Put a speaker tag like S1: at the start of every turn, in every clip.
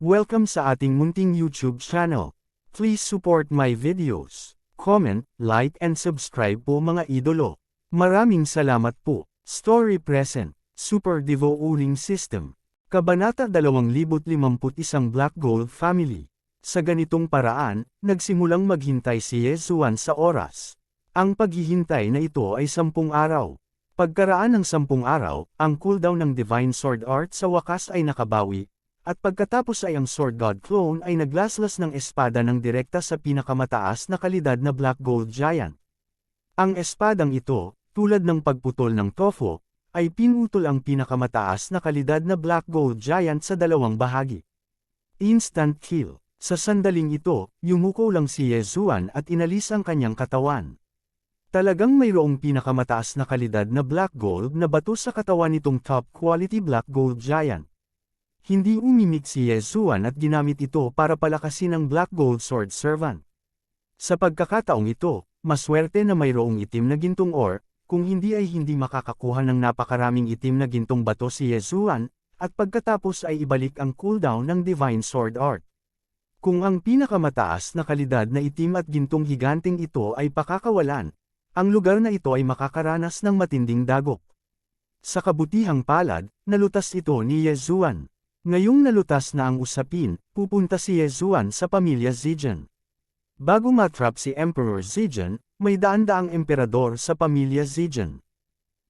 S1: Welcome sa ating munting YouTube channel. Please support my videos. Comment, like and subscribe po mga idolo. Maraming salamat po. Story present. Super Devo Uling System. Kabanata 2051 Black Gold Family. Sa ganitong paraan, nagsimulang maghintay si Yesuan sa oras. Ang paghihintay na ito ay 10 araw. Pagkaraan ng 10 araw, ang cooldown ng Divine Sword Art sa wakas ay nakabawi, at pagkatapos ay ang Sword God Clone ay naglaslas ng espada ng direkta sa pinakamataas na kalidad na Black Gold Giant. Ang espadang ito, tulad ng pagputol ng tofu, ay pinutol ang pinakamataas na kalidad na Black Gold Giant sa dalawang bahagi. Instant kill. Sa sandaling ito, yumuko lang si Yesuan at inalis ang kanyang katawan. Talagang mayroong pinakamataas na kalidad na Black Gold na bato sa katawan nitong top quality Black Gold Giant. Hindi umimik si Yesuan at ginamit ito para palakasin ang Black Gold Sword Servant. Sa pagkakataong ito, maswerte na mayroong itim na gintong ore, kung hindi ay hindi makakakuha ng napakaraming itim na gintong bato si Yesuan, at pagkatapos ay ibalik ang cooldown ng Divine Sword Art. Kung ang pinakamataas na kalidad na itim at gintong higanting ito ay pakakawalan, ang lugar na ito ay makakaranas ng matinding dagok. Sa kabutihang palad, nalutas ito ni Yesuan. Ngayong nalutas na ang usapin, pupunta si Yesuan sa pamilya Zijan. Bago matrap si Emperor Zijan, may daan-daang emperador sa pamilya Zijan.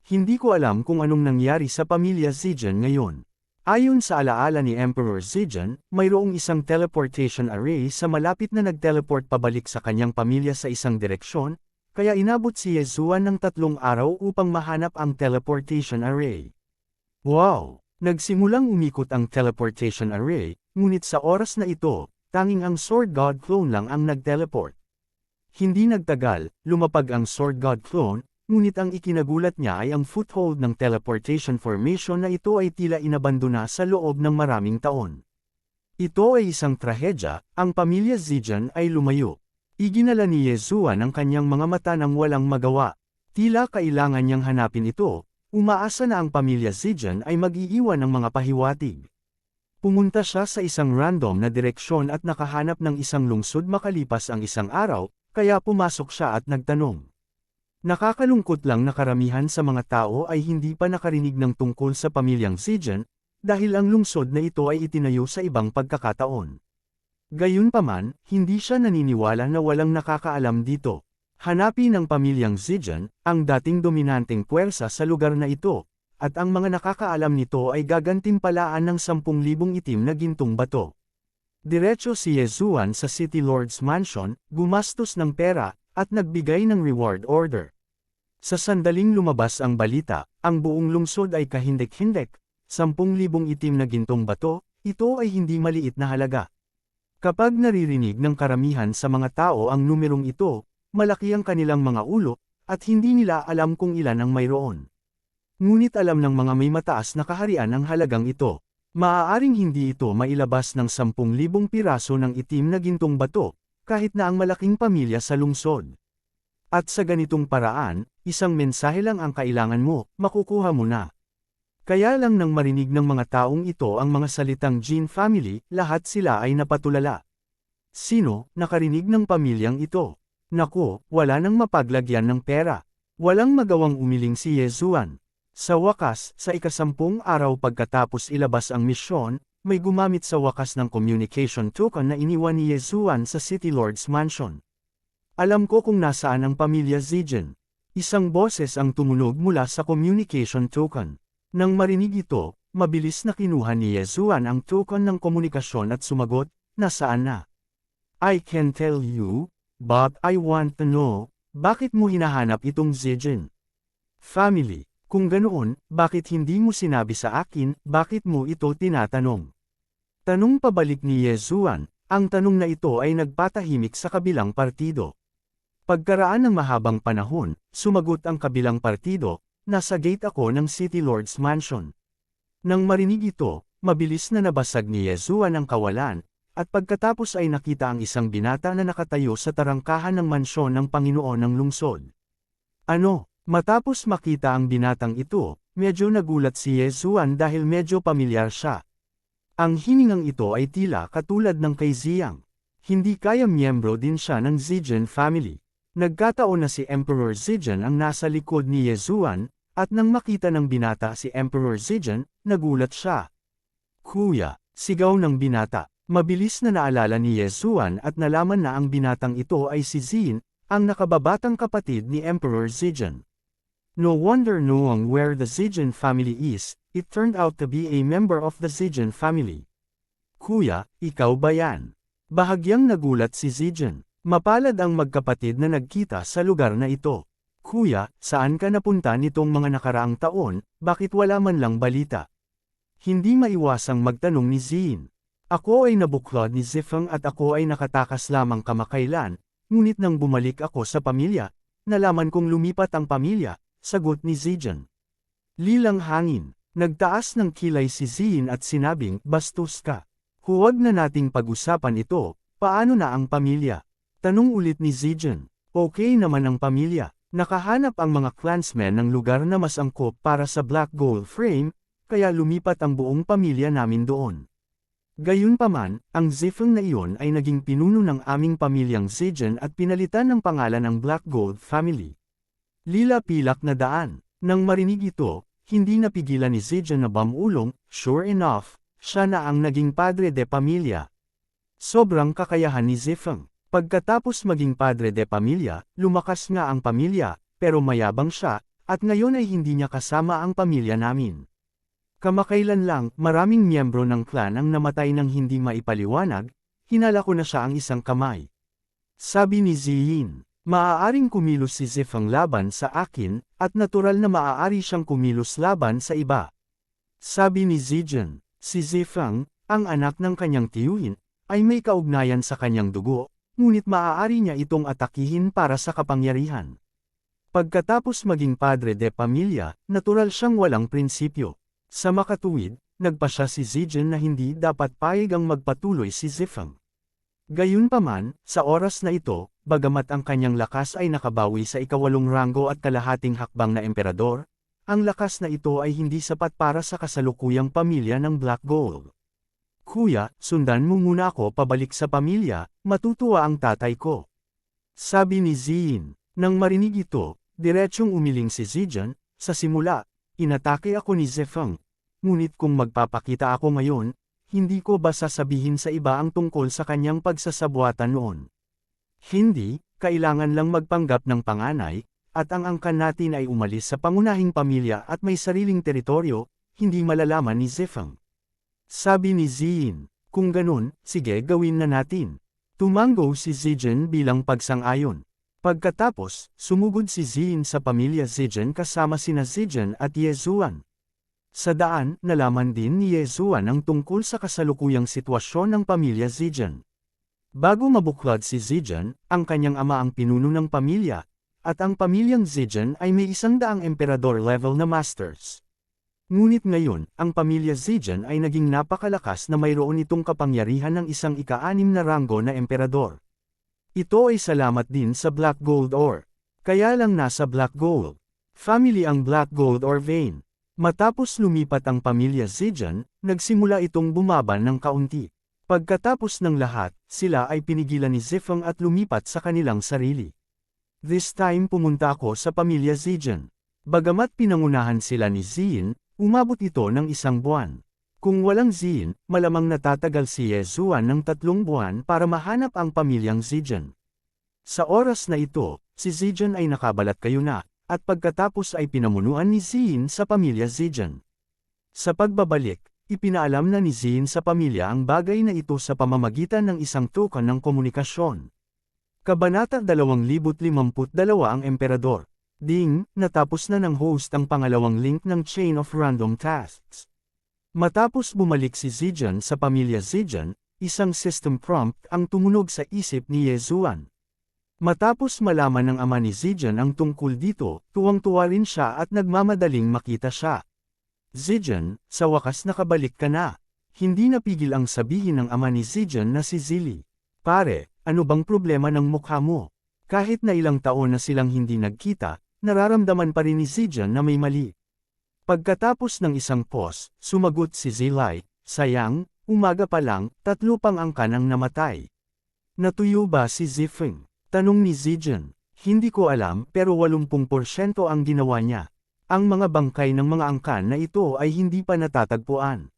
S1: Hindi ko alam kung anong nangyari sa pamilya Zijan ngayon. Ayon sa alaala ni Emperor Zijan, mayroong isang teleportation array sa malapit na nag-teleport pabalik sa kanyang pamilya sa isang direksyon, kaya inabot si Yesuan ng 3 araw upang mahanap ang teleportation array. Wow! Nagsimulang umikot ang teleportation array, ngunit sa oras na ito, tanging ang Sword God Clone lang ang nag-teleport. Hindi nagtagal, lumapag ang Sword God Clone, ngunit ang ikinagulat niya ay ang foothold ng teleportation formation na ito ay tila inabandona sa loob ng maraming taon. Ito ay isang trahedya, ang pamilya Zijan ay lumayo. Iginala ni Yesuan ang kanyang mga mata nang walang magawa. Tila kailangan niyang hanapin ito. Umaasa na ang pamilya Zijan ay mag-iiwan ng mga pahiwatig. Pumunta siya sa isang random na direksyon at nakahanap ng isang lungsod makalipas ang isang araw, kaya pumasok siya at nagtanong. Nakakalungkot lang na karamihan sa mga tao ay hindi pa nakarinig ng tungkol sa pamilyang Zijan, dahil ang lungsod na ito ay itinayo sa ibang pagkakataon. Gayunpaman, hindi siya naniniwala na walang nakakaalam dito. Hanapin ng pamilyang Zijan, ang dating dominanteng puwersa sa lugar na ito, at ang mga nakakaalam nito ay gagantimpalaan ng 10,000 itim na gintong bato. Diretso si Yesuan sa City Lord's Mansion, gumastos ng pera, at nagbigay ng reward order. Sa sandaling lumabas ang balita, ang buong lungsod ay kahindik-hindik, 10,000 itim na gintong bato, ito ay hindi maliit na halaga. Kapag naririnig ng karamihan sa mga tao ang numerong ito, malaki ang kanilang mga ulo, at hindi nila alam kung ilan ang mayroon. Ngunit alam ng mga may mataas na kaharian ang halagang ito. Maaaring hindi ito mailabas ng 10,000 piraso ng itim na gintong bato, kahit na ang malaking pamilya sa lungsod. At sa ganitong paraan, isang mensahe lang ang kailangan mo, makukuha mo na. Kaya lang nang marinig ng mga taong ito ang mga salitang Jin family, lahat sila ay napatulala. Sino, nakarinig ng pamilyang ito? Naku, wala nang mapaglagyan ng pera. Walang magawang umiling si Yesuan. Sa wakas, sa ika-10 araw pagkatapos ilabas ang misyon, may gumamit sa wakas ng communication token na iniwan ni Yesuan sa City Lord's Mansion. Alam ko kung nasaan ang pamilya Zijan. Isang boses ang tumunog mula sa communication token. Nang marinig ito, mabilis na kinuha ni Yesuan ang token ng komunikasyon at sumagot, nasaan na? I can tell you, but I want to know, bakit mo hinahanap itong Zijan? Family. Kung ganoon, bakit hindi mo sinabi sa akin, bakit mo ito tinatanong? Tanong pabalik ni Yesuan, ang tanong na ito ay nagpatahimik sa kabilang partido. Pagkaraan ng mahabang panahon, sumagot ang kabilang partido, nasa gate ako ng City Lord's Mansion. Nang marinig ito, mabilis na nabasag ni Yesuan ang kawalan, at pagkatapos ay nakita ang isang binata na nakatayo sa tarangkahan ng mansyon ng Panginoon ng lungsod. Ano? Matapos makita ang binatang ito, medyo nagulat si Yesuan dahil medyo pamilyar siya. Ang hiningang ito ay tila katulad ng kay Ziyang. Hindi kaya miyembro din siya ng Zijan family. Nagkataon na si Emperor Zijan ang nasa likod ni Yezuan, at nang makita ng binata si Emperor Zijan, nagulat siya. Kuya, sigaw ng binata. Mabilis na naalala ni Yezuan at nalaman na ang binatang ito ay si Zin, ang nakababatang kapatid ni Emperor Zijan. No wonder knowing where the Zijan family is, it turned out to be a member of the Zijan family. Kuya, ikaw ba yan? Bahagyang nagulat si Zijan. Mapalad ang magkapatid na nagkita sa lugar na ito. Kuya, saan ka napunta nitong mga nakaraang taon, bakit wala man lang balita? Hindi maiwasang magtanong ni Zin. Ako ay nabuklod ni Zifeng at ako ay nakatakas lamang kamakailan, ngunit nang bumalik ako sa pamilya, nalaman kong lumipat ang pamilya, sagot ni Zijan. Lilang hangin, nagtaas ng kilay si Zin at sinabing, bastos ka. Huwag na nating pag-usapan ito, paano na ang pamilya? Tanong ulit ni Zijan. Okay naman ang pamilya, nakahanap ang mga clansmen ng lugar na mas angkop para sa Black Gold Frame, kaya lumipat ang buong pamilya namin doon. Gayunpaman, ang Zifeng na iyon ay naging pinuno ng aming pamilyang Zijan at pinalitan ng pangalan ng Black Gold Family. Lila pilak na daan. Nang marinig ito, hindi napigilan ni Zijan na bamulong, sure enough, siya na ang naging padre de pamilya. Sobrang kakayahan ni Zifeng. Pagkatapos maging padre de pamilya, lumakas nga ang pamilya, pero mayabang siya, at ngayon ay hindi niya kasama ang pamilya namin. Kamakailan lang, maraming miyembro ng clan ang namatay ng hindi maipaliwanag, hinala ko na siya ang isang kamay. Sabi ni Ziyin, maaaring kumilos si Zifeng laban sa akin, at natural na maaari siyang kumilos laban sa iba. Sabi ni Zijan, si Zifeng, ang anak ng kanyang tiyuhin, ay may kaugnayan sa kanyang dugo, ngunit maaari niya itong atakihin para sa kapangyarihan. Pagkatapos maging padre de pamilya, natural siyang walang prinsipyo. Sa makatuwid, nagpasya si Zijan na hindi dapat payag ang magpatuloy si Zifeng. Gayunpaman, sa oras na ito, bagamat ang kanyang lakas ay nakabawi sa ikawalong ranggo at kalahating hakbang na emperador, ang lakas na ito ay hindi sapat para sa kasalukuyang pamilya ng Black Gold. Kuya, sundan mo muna ako pabalik sa pamilya, matutuwa ang tatay ko. Sabi ni Ziyin. Nang marinig ito, diretsyong umiling si Zijan. Sa simula, inatake ako ni Zifeng. Ngunit kung magpapakita ako ngayon, hindi ko ba sasabihin sa iba ang tungkol sa kanyang pagsasabuatan noon? Hindi, kailangan lang magpanggap ng panganay, at ang angkan natin ay umalis sa pangunahing pamilya at may sariling teritoryo, hindi malalaman ni Zifeng. Sabi ni Ziyin, kung ganun, sige gawin na natin. Tumango si Zijan bilang pagsang-ayon. Pagkatapos, sumugod si Ziyin sa pamilya Zijan kasama sina Zijan at Yezuan. Sa daan, nalaman din ni Yezuan ang tungkol sa kasalukuyang sitwasyon ng pamilya Zijan. Bago mabuklod si Zijan, ang kanyang ama ang pinuno ng pamilya, at ang pamilyang Zijan ay may 100 emperador level na masters. Ngunit ngayon, ang pamilya Zijan ay naging napakalakas na mayroon itong kapangyarihan ng isang ika-6 na ranggo na emperador. Ito ay salamat din sa Black Gold Ore. Kaya lang nasa Black Gold Family ang Black Gold Ore vein. Matapos lumipat ang pamilya Zijan, nagsimula itong bumaban ng kaunti. Pagkatapos ng lahat, sila ay pinigilan ni Zifeng at lumipat sa kanilang sarili. This time pumunta ako sa pamilya Zijan. Bagamat pinangunahan sila ni Ziyin, umabot ito ng 1 buwan. Kung walang Ziyin, malamang natatagal si Yezuan ng 3 buwan para mahanap ang pamilyang Zijan. Sa oras na ito, si Zijan ay nakabalat kayo na, at pagkatapos ay pinamunuan ni Ziyin sa pamilya Zijan. Sa pagbabalik, ipinaalam na ni Ziyin sa pamilya ang bagay na ito sa pamamagitan ng isang token ng komunikasyon. Kabanata 2052 ang Emperador. Ding, natapos na ng host ang pangalawang link ng Chain of Random Tasks. Matapos bumalik si Zijan sa pamilya Zijan, isang system prompt ang tumunog sa isip ni Yezuan. Matapos malaman ng ama ni Zijan ang tungkol dito, tuwang-tuwa rin siya at nagmamadaling makita siya. Zijan, sa wakas nakabalik ka na. Hindi napigil ang sabihin ng ama ni Zijan na si Zili. Pare, ano bang problema ng mukha mo? Kahit na ilang taon na silang hindi nagkita, nararamdaman pa rin ni Zijan na may mali. Pagkatapos ng isang pause, sumagot si Zilai, sayang, Umaga pa lang, 3 pang angkan ang namatay. Natuyo ba si Zifeng? Tanong ni Zijan. Hindi ko alam pero 80% ang ginawa niya. Ang mga bangkay ng mga angkan na ito ay hindi pa natatagpuan.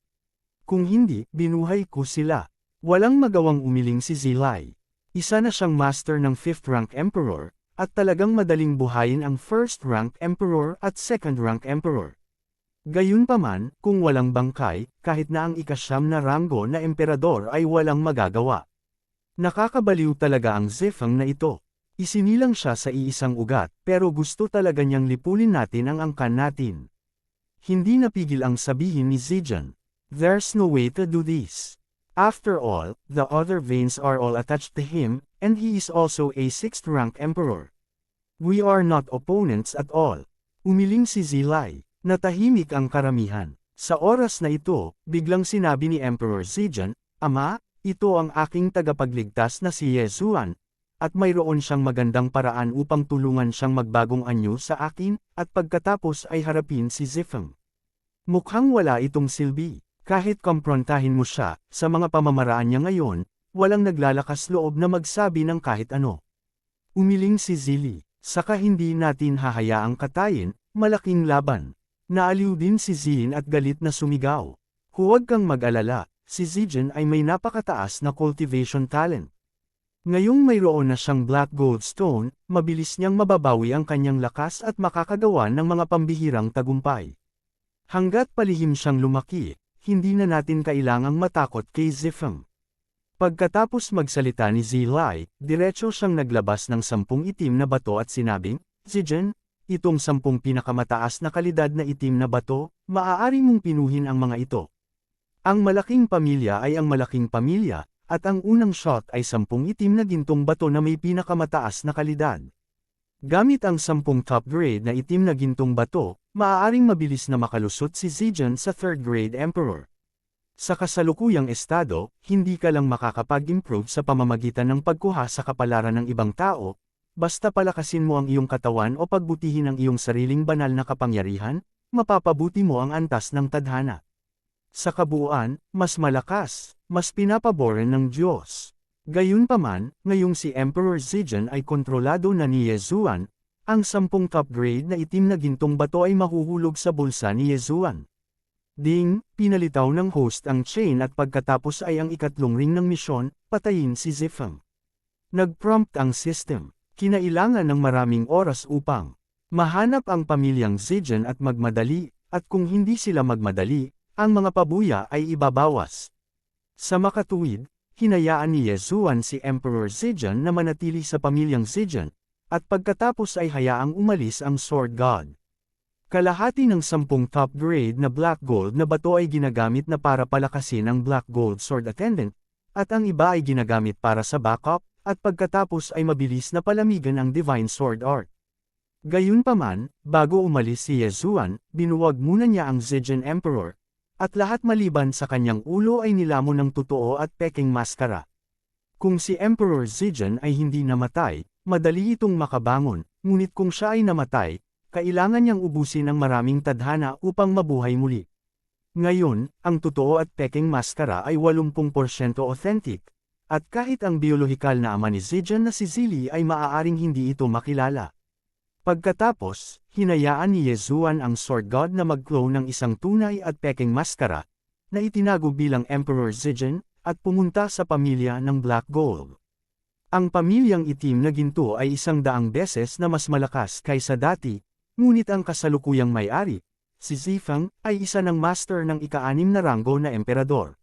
S1: Kung hindi, binuhay ko sila. Walang magawang umiling si Zilai. Isa na siyang master ng 5th rank emperor, at talagang madaling buhayin ang 1st rank emperor at 2nd rank emperor. Gayunpaman, kung walang bangkay, kahit na ang ika-9 na ranggo na emperador ay walang magagawa. Nakakabaliw talaga ang Zifeng na ito. Isinilang siya sa iisang ugat, pero gusto talaga niyang lipulin natin ang angkan natin. Hindi napigil ang sabihin ni Zijan. There's no way to do this. After all, the other veins are all attached to him, and he is also a 6th rank emperor. We are not opponents at all. Umiling si Zilai. Natahimik ang karamihan. Sa oras na ito, biglang sinabi ni Emperor Zijan, Ama, ito ang aking tagapagligtas na si Yezuan, at mayroon siyang magandang paraan upang tulungan siyang magbagong anyo sa akin, at pagkatapos ay harapin si Zifeng. Mukhang wala itong silbi. Kahit komprontahin mo siya, sa mga pamamaraan niya ngayon, walang naglalakas loob na magsabi ng kahit ano. Umiling si Zili. Saka hindi natin hahayaang katayin, malaking laban. Naaliw din si Zin at galit na sumigaw. Huwag kang mag-alala, si Zijan ay may napakataas na cultivation talent. Ngayong mayroon na siyang black gold stone, mabilis niyang mababawi ang kanyang lakas at makakagawa ng mga pambihirang tagumpay. Hanggat palihim siyang lumaki, hindi na natin kailangang matakot kay Zifeng. Pagkatapos magsalita ni Zilai, diretso siyang naglabas ng 10 itim na bato at sinabing, Zijan, itong 10 pinakamataas na kalidad na itim na bato, maaari mong pinuhin ang mga ito. Ang malaking pamilya ay ang malaking pamilya, at ang unang shot ay 10 itim na gintong bato na may pinakamataas na kalidad. Gamit ang 10 top grade na itim na gintong bato, maaaring mabilis na makalusot si Zijan sa 3rd grade emperor. Sa kasalukuyang estado, hindi ka lang makakapag-improve sa pamamagitan ng pagkuha sa kapalaran ng ibang tao, basta palakasin mo ang iyong katawan o pagbutihin ang iyong sariling banal na kapangyarihan, mapapabuti mo ang antas ng tadhana. Sa kabuuan, mas malakas, mas pinapaboran ng Diyos. Gayunpaman, ngayong si Emperor Zijan ay kontrolado na ni Yezuan, ang 10 top grade na itim na gintong bato ay mahuhulog sa bulsa ni Yezuan. Ding, pinalitaw ng host ang chain at pagkatapos ay ang ikatlong ring ng misyon, patayin si Zifeng. Nag-prompt ang system. Kinailangan ng maraming oras upang mahanap ang pamilyang Zijan at magmadali, at kung hindi sila magmadali, ang mga pabuya ay ibabawas. Sa makatuwid, hinayaan ni Yezuan si Emperor Zijan na manatili sa pamilyang Zijan, at pagkatapos ay hayaang umalis ang Sword God. Kalahati ng 10 top grade na black gold na bato ay ginagamit na para palakasin ang black gold sword attendant, at ang iba ay ginagamit para sa backup, at pagkatapos ay mabilis na palamigan ang divine sword art. Gayunpaman, bago umalis si Yezuan, binuwag muna niya ang Zijan Emperor, at lahat maliban sa kanyang ulo ay nilamon ng totoo at peking maskara. Kung si Emperor Zijan ay hindi namatay, madali itong makabangon, ngunit kung siya ay namatay, kailangan niyang ubusin ang maraming tadhana upang mabuhay muli. Ngayon, ang totoo at peking maskara ay 80% authentic, at kahit ang biolohikal na ama ni Zijan na si Zili ay maaaring hindi ito makilala. Pagkatapos, hinayaan ni Yezuan ang Sword God na mag-clone ng isang tunay at peking maskara, na itinago bilang Emperor Zijan, at pumunta sa pamilya ng Black Gold. Ang pamilyang itim na ginto ay 100 beses na mas malakas kaysa dati, ngunit ang kasalukuyang may-ari, si Zifeng, ay isa ng master ng ika-6 na ranggo na emperador.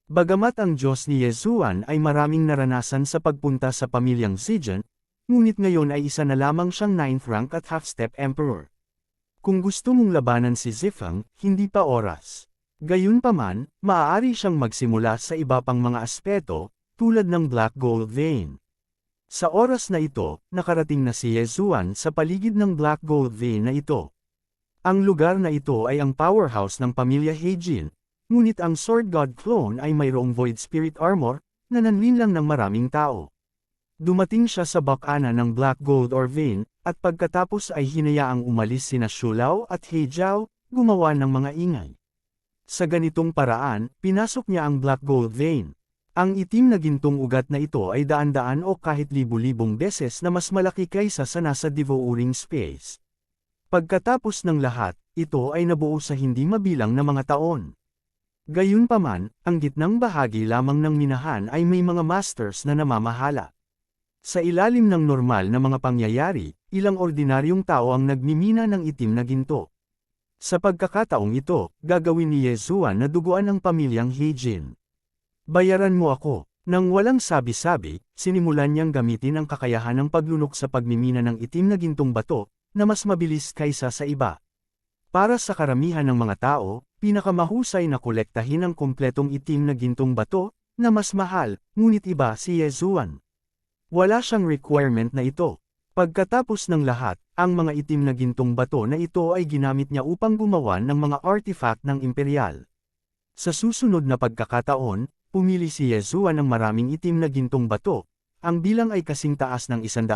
S1: Bagamat ang Diyos ni Yezuan ay maraming naranasan sa pagpunta sa pamilyang Zijan, ngunit ngayon ay isa na lamang siyang 9th rank at half-step emperor. Kung gusto mong labanan si Zifeng, hindi pa oras. Gayunpaman, maaari siyang magsimula sa iba pang mga aspeto, tulad ng Black Gold Vein. Sa oras na ito, nakarating na si Yezuan sa paligid ng Black Gold Vein na ito. Ang lugar na ito ay ang powerhouse ng pamilya Heijin, ngunit ang Sword God clone ay mayroong Void Spirit Armor, na nanlinlang ng maraming tao. Dumating siya sa bakana ng Black Gold or Vein, at pagkatapos ay hinayaang umalis sina Shulao at Heijiao, gumawa ng mga ingay. Sa ganitong paraan, pinasok niya ang black gold vein. Ang itim na gintong ugat na ito ay daan-daan o kahit libu-libong beses na mas malaki kaysa sa nasa devouring space. Pagkatapos ng lahat, ito ay nabuo sa hindi mabilang na mga taon. Gayunpaman, ang gitnang bahagi lamang ng minahan ay may mga masters na namamahala. Sa ilalim ng normal na mga pangyayari, ilang ordinaryong tao ang nagmimina ng itim na ginto. Sa pagkakataong ito, gagawin ni Yezuan na duguan ang pamilyang Heijin. Bayaran mo ako. Nang walang sabi-sabi, sinimulan niyang gamitin ang kakayahan ng paglunok sa pagmimina ng itim na gintong bato, na mas mabilis kaysa sa iba. Para sa karamihan ng mga tao, pinakamahusay na kolektahin ang kumpletong itim na gintong bato, na mas mahal, ngunit iba si Yezuan. Wala siyang requirement na ito. Pagkatapos ng lahat, ang mga itim na gintong bato na ito ay ginamit niya upang gumawa ng mga artifact ng imperial. Sa susunod na pagkakataon, pumili si Yezuan ng maraming itim na gintong bato, ang bilang ay kasing taas ng 100,000,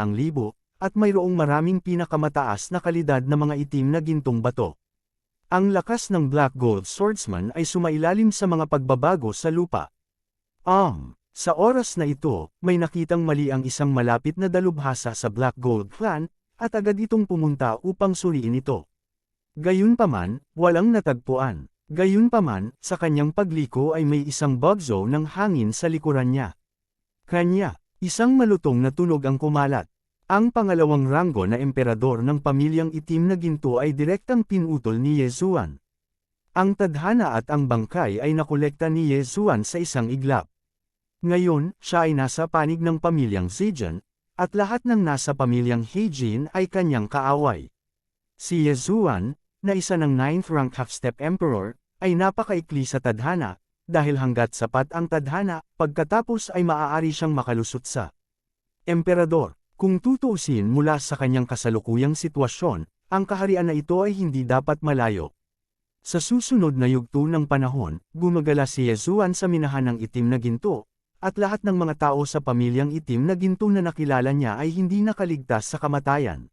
S1: at mayroong maraming pinakamataas na kalidad na mga itim na gintong bato. Ang lakas ng Black Gold Swordsman ay sumailalim sa mga pagbabago sa lupa. Sa oras na ito, may nakitang mali ang isang malapit na dalubhasa sa Black Gold Clan, at agad itong pumunta upang suriin ito. Gayunpaman, walang natagpuan. Gayunpaman, sa kanyang pagliko ay may isang bugzo ng hangin sa likuran niya. Isang malutong na tunog ang kumalat. Ang pangalawang ranggo na emperador ng pamilyang itim na ginto ay direktang pinutol ni Yezuan. Ang tadhana at ang bangkay ay nakolekta ni Yezuan sa isang iglap. Ngayon, siya ay nasa panig ng pamilyang Zijan, at lahat ng nasa pamilyang Heijin ay kanyang kaaway. Si Yezuan, na isa ng 9th rank half-step emperor, ay napakaikli sa tadhana, dahil hanggat sapat ang tadhana, pagkatapos ay maaari siyang makalusot sa emperador. Kung tutuusin mula sa kanyang kasalukuyang sitwasyon, ang kaharian na ito ay hindi dapat malayo. Sa susunod na yugto ng panahon, gumagala si Yezuan sa minahan ng itim na ginto, at lahat ng mga tao sa pamilyang itim na ginto na nakilala niya ay hindi nakaligtas sa kamatayan.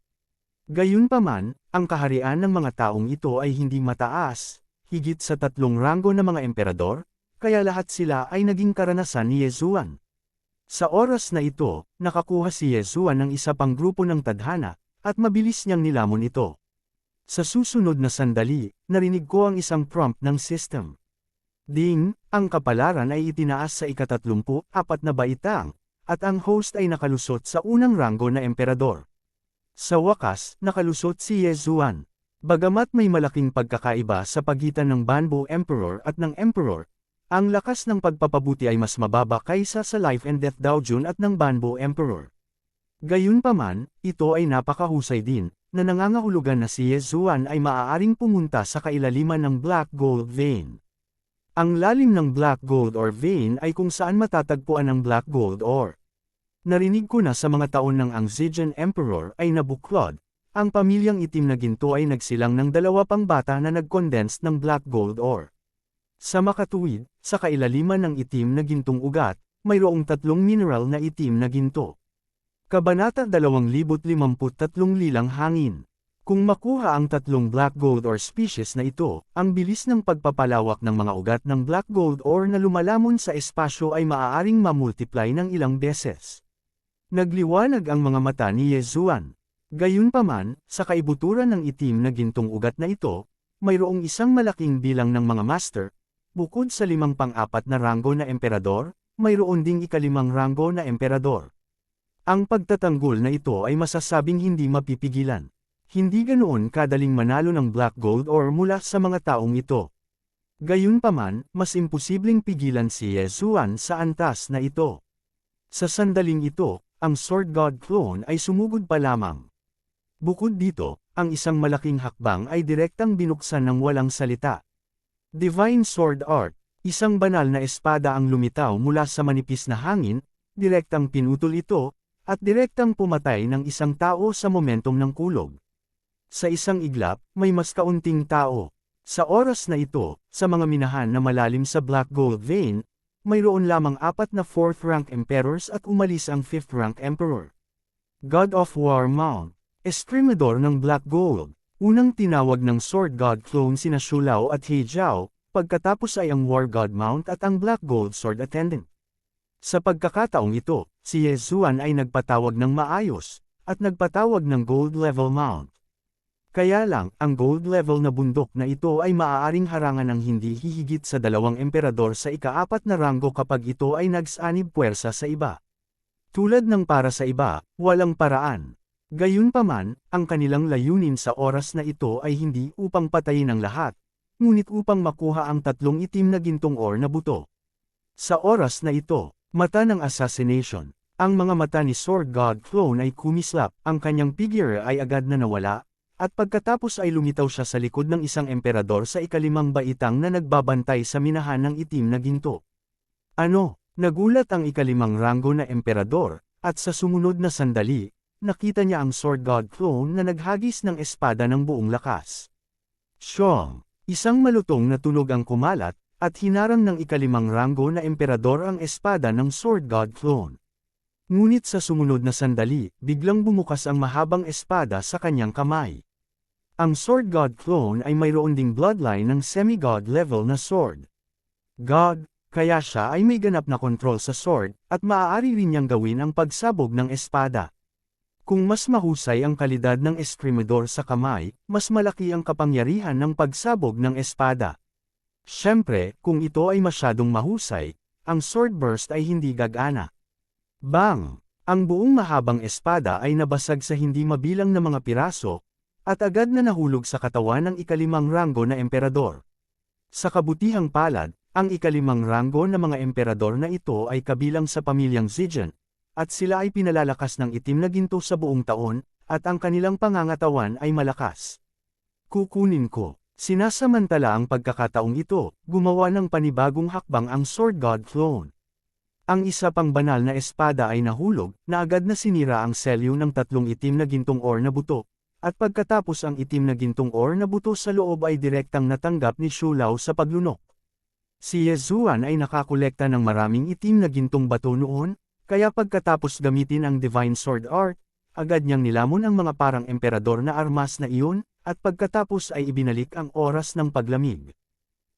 S1: Gayunpaman, ang kaharian ng mga taong ito ay hindi mataas, higit sa 3 ranggo na mga emperador, kaya lahat sila ay naging karanasan ni Yezuan. Sa oras na ito, nakakuha si Yezuan ng isa pang grupo ng tadhana, at mabilis niyang nilamon ito. Sa susunod na sandali, narinig ko ang isang prompt ng system. Ding, ang kapalaran ay itinaas sa ika-34 na baitang, at ang host ay nakalusot sa unang ranggo na emperador. Sa wakas, nakalusot si Yezuan. Bagamat may malaking pagkakaiba sa pagitan ng Banbo Emperor at ng Emperor, ang lakas ng pagpapabuti ay mas mababa kaysa sa Life and Death Daojun at ng Banbo Emperor. Gayunpaman, ito ay napakahusay din, na nangangahulugan na si Yezuan ay maaaring pumunta sa kailaliman ng Black Gold Vein. Ang lalim ng Black Gold or Vein ay kung saan matatagpuan ang Black Gold ore. Narinig ko na sa mga taon ng ang Zijan Emperor ay nabuklod, ang pamilyang itim na ginto ay nagsilang ng 2 pang bata na nag-condense ng Black Gold ore. Sa makatuwid, sa kailaliman ng itim na gintong ugat, mayroong 3 mineral na itim na ginto. Kabanata 2053 Lilang Hangin. Kung makuha ang 3 black gold ore species na ito, ang bilis ng pagpapalawak ng mga ugat ng black gold ore na lumalamon sa espasyo ay maaaring mamultiply ng ilang beses. Nagliwanag ang mga mata ni Yezuan. Gayunpaman, sa kaibuturan ng itim na gintong ugat na ito, mayroong isang malaking bilang ng mga master, bukod sa 5 pang-4 na ranggo na emperador, mayroon ding ika-5 ranggo na emperador. Ang pagtatanggol na ito ay masasabing hindi mapipigilan. Hindi ganoon kadaling manalo ng black gold ore mula sa mga taong ito. Gayunpaman, mas imposibleng pigilan si Yezuan sa antas na ito. Sa sandaling ito, ang Sword God clone ay sumugod pa lamang. Bukod dito, ang isang malaking hakbang ay direktang binuksan ng walang salita. Divine Sword Art, isang banal na espada ang lumitaw mula sa manipis na hangin, direktang pinutol ito, at direktang pumatay ng isang tao sa momentum ng kulog. Sa isang iglap, may mas kaunting tao. Sa oras na ito, sa mga minahan na malalim sa Black Gold Vein, mayroon lamang 4 na 4th rank emperors at umalis ang 5th rank emperor. God of War Mount, estremador ng Black Gold, unang tinawag ng Sword God clone sina Shulao at He Jiao, pagkatapos ay ang War God Mount at ang Black Gold Sword Attendant. Sa pagkakataong ito, si Yezuan ay nagpatawag ng maayos, at nagpatawag ng Gold Level Mount. Kaya lang, ang Gold Level na bundok na ito ay maaaring harangan ng hindi hihigit sa 2 emperador sa ika-4 na ranggo kapag ito ay nagsanib puwersa sa iba. Tulad ng para sa iba, walang paraan. Gayunpaman, ang kanilang layunin sa oras na ito ay hindi upang patayin ang lahat, ngunit upang makuha ang 3 itim na gintong ore na buto. Sa oras na ito, mata ng assassination, ang mga mata ni Sword God Clone ay kumislap, ang kanyang figure ay agad na nawala, at pagkatapos ay lumitaw siya sa likod ng isang emperador sa ika-5 baitang na nagbabantay sa minahan ng itim na ginto. Ano? Nagulat ang ika-5 ranggo na emperador, at sa sumunod na sandali, nakita niya ang Sword God Clone na naghagis ng espada ng buong lakas. Siyong! Isang malutong na tunog ang kumalat, at hinarang ng ika-5 ranggo na emperador ang espada ng Sword God Clone. Ngunit sa sumunod na sandali, biglang bumukas ang mahabang espada sa kanyang kamay. Ang Sword God Clone ay mayroon ding bloodline ng semi-god level na sword. God, kaya siya ay may ganap na kontrol sa sword, at maaari rin niyang gawin ang pagsabog ng espada. Kung mas mahusay ang kalidad ng eskremidor sa kamay, mas malaki ang kapangyarihan ng pagsabog ng espada. Siyempre, kung ito ay masyadong mahusay, ang sword burst ay hindi gagana. Bang! Ang buong mahabang espada ay nabasag sa hindi mabilang na mga piraso, at agad na nahulog sa katawan ng ika-5 ranggo na emperador. Sa kabutihang palad, ang ika-5 ranggo na mga emperador na ito ay kabilang sa pamilyang Zijan, at sila ay pinalalakas ng itim na ginto sa buong taon, at ang kanilang pangangatawan ay malakas. Kukunin ko. Sinasamantala ang pagkakataong ito, gumawa ng panibagong hakbang ang Sword God Clone. Ang isa pang banal na espada ay nahulog, na agad na sinira ang selyo ng 3 itim na gintong ore na buto, at pagkatapos ang itim na gintong ore na buto sa loob ay direktang natanggap ni Xu Lao sa paglunok. Si Yezuan ay nakakolekta ng maraming itim na gintong bato noon, kaya pagkatapos gamitin ang Divine Sword Art, agad niyang nilamon ang mga parang emperador na armas na iyon, at pagkatapos ay ibinalik ang oras ng paglamig.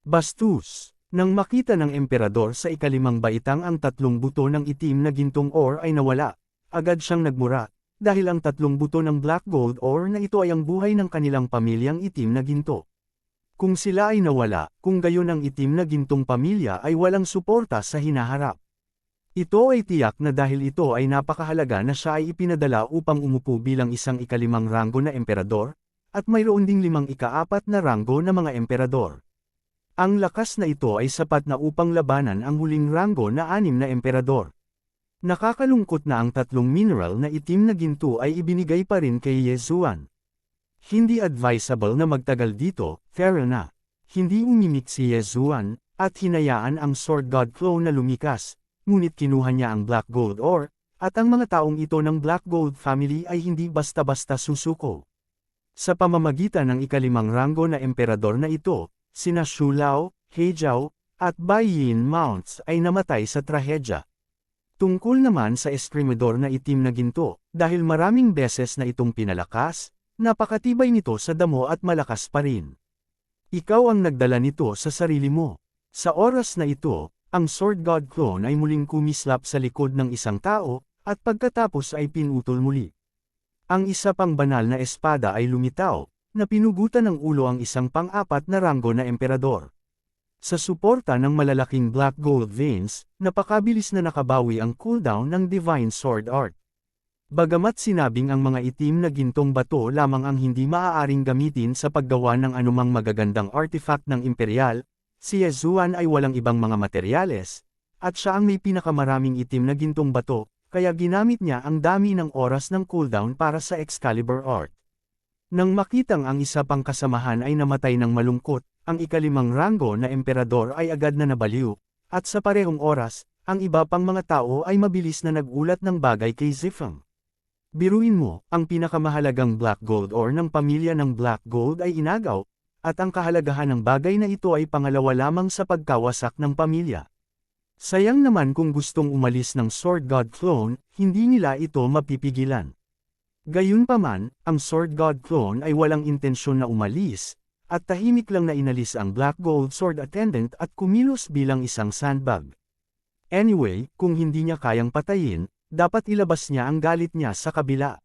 S1: Bastos! Nang makita ng emperador sa ika-5 baitang ang 3 buto ng itim na gintong ore ay nawala, agad siyang nagmura, dahil ang 3 buto ng black gold ore na ito ay ang buhay ng kanilang pamilyang itim na ginto. Kung sila ay nawala, kung gayon ang itim na gintong pamilya ay walang suporta sa hinaharap. Ito ay tiyak na dahil ito ay napakahalaga na siya ay ipinadala upang umupo bilang isang ika-5 ranggo na emperador, at mayroon ding 5 ika-4 na ranggo na mga emperador. Ang lakas na ito ay sapat na upang labanan ang huling ranggo na 6 na emperador. Nakakalungkot na ang 3 mineral na itim na ginto ay ibinigay pa rin kay Yezuan. Hindi advisable na magtagal dito, fair na. Hindi umimik si Yezuan, at hinayaan ang Sword God Clone na lumikas, ngunit kinuha niya ang Black Gold ore, at ang mga taong ito ng Black Gold family ay hindi basta-basta susuko. Sa pamamagitan ng ika-5 ranggo na emperador na ito, sina Xu Lao, He Jiao, at Bai Yin Mounts ay namatay sa trahedya. Tungkol naman sa eskremidor na itim na ginto, dahil maraming beses na itong pinalakas, napakatibay nito sa damo at malakas pa rin. Ikaw ang nagdala nito sa sarili mo. Sa oras na ito, ang Sword God Clone ay muling kumislap sa likod ng isang tao, at pagkatapos ay pinutol muli. Ang isa pang banal na espada ay lumitaw, na pinugutan ng ulo ang isang pang-4 na ranggo na emperador. Sa suporta ng malalaking black gold veins, napakabilis na nakabawi ang cooldown ng Divine Sword Art. Bagamat sinabing ang mga itim na gintong bato lamang ang hindi maaaring gamitin sa paggawa ng anumang magagandang artifact ng Imperial, si Yezuan ay walang ibang mga materyales, at siya ang may pinakamaraming itim na gintong bato, kaya ginamit niya ang dami ng oras ng cooldown para sa Excalibur Art. Nang makitang ang isa pang kasamahan ay namatay ng malungkot, ang ika-5 ranggo na emperador ay agad na nabaliw, at sa parehong oras, ang iba pang mga tao ay mabilis na nagulat ng bagay kay Zifeng. Biruin mo, ang pinakamahalagang black gold ore ng pamilya ng Black Gold ay inagaw, at ang kahalagahan ng bagay na ito ay pangalawa lamang sa pagkawasak ng pamilya. Sayang naman kung gustong umalis ng Sword God Clone, hindi nila ito mapipigilan. Gayunpaman, ang Sword God Clone ay walang intensyon na umalis, at tahimik lang na inalis ang Black Gold Sword attendant at kumilos bilang isang sandbag. Anyway, kung hindi niya kayang patayin, dapat ilabas niya ang galit niya sa kabila.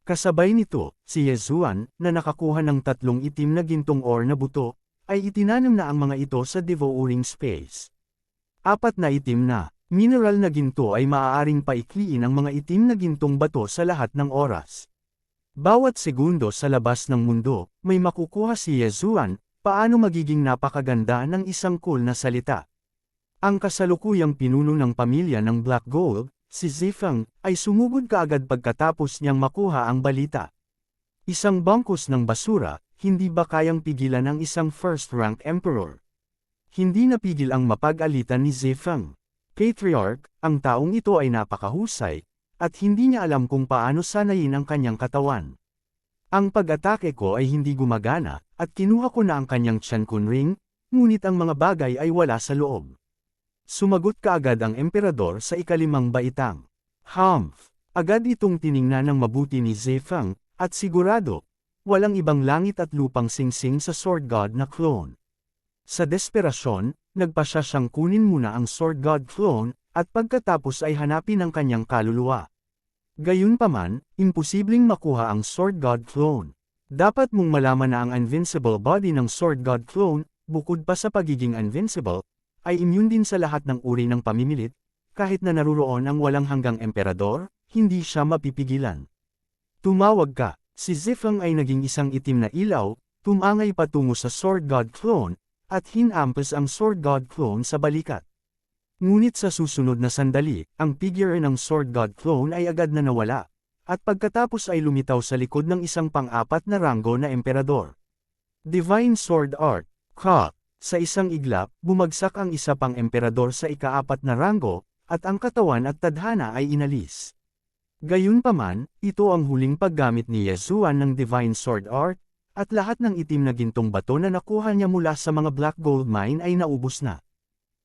S1: Kasabay nito, si Yezuan, na nakakuha ng 3 itim na gintong ore na buto, ay itinanam na ang mga ito sa devouring space. 4 na itim na mineral na ginto ay maaaring paikliin ang mga itim na gintong bato sa lahat ng oras. Bawat segundo sa labas ng mundo, may makukuha si Yezuan, paano magiging napakaganda ng isang cool na salita. Ang kasalukuyang pinuno ng pamilya ng Black Gold, si Zifeng, ay sumugod kaagad pagkatapos niyang makuha ang balita. Isang bangkus ng basura, hindi ba kayang pigilan ng isang first-rank emperor? Hindi napigil ang mapag-alitan ni Zifeng. Patriarch, ang taong ito ay napakahusay, at hindi niya alam kung paano sanayin ang kanyang katawan. Ang pag-atake ko ay hindi gumagana, at kinuha ko na ang kanyang Qiankun ring, ngunit ang mga bagay ay wala sa loob. Sumagot kaagad ang emperador sa ika-5 baitang. Humph! Agad itong tiningnan ng mabuti ni Zifeng, at sigurado, walang ibang langit at lupang singsing sa Sword God na clone. Sa desperasyon, nagpasya siyang kunin muna ang Sword God clone, at pagkatapos ay hanapin ang kanyang kaluluwa. Gayunpaman, imposibleng makuha ang Sword God clone. Dapat mong malaman na ang invincible body ng Sword God clone, bukod pa sa pagiging invincible, ay immune din sa lahat ng uri ng pamimilit, kahit na naruroon ang walang hanggang emperador, hindi siya mapipigilan. Tumawag ka, si Zifeng ay naging isang itim na ilaw, tumangay patungo sa Sword God clone, at hinampas ang Sword God clone sa balikat. Ngunit sa susunod na sandali, ang figure ng Sword God clone ay agad na nawala, at pagkatapos ay lumitaw sa likod ng isang pang-4 na ranggo na emperador. Divine Sword Art, Ka. Sa isang iglap, bumagsak ang isa pang emperador sa ika-4 na ranggo, at ang katawan at tadhana ay inalis. Gayunpaman, ito ang huling paggamit ni Yezuan ng Divine Sword Art, at lahat ng itim na gintong bato na nakuha niya mula sa mga Black Gold mine ay naubos na.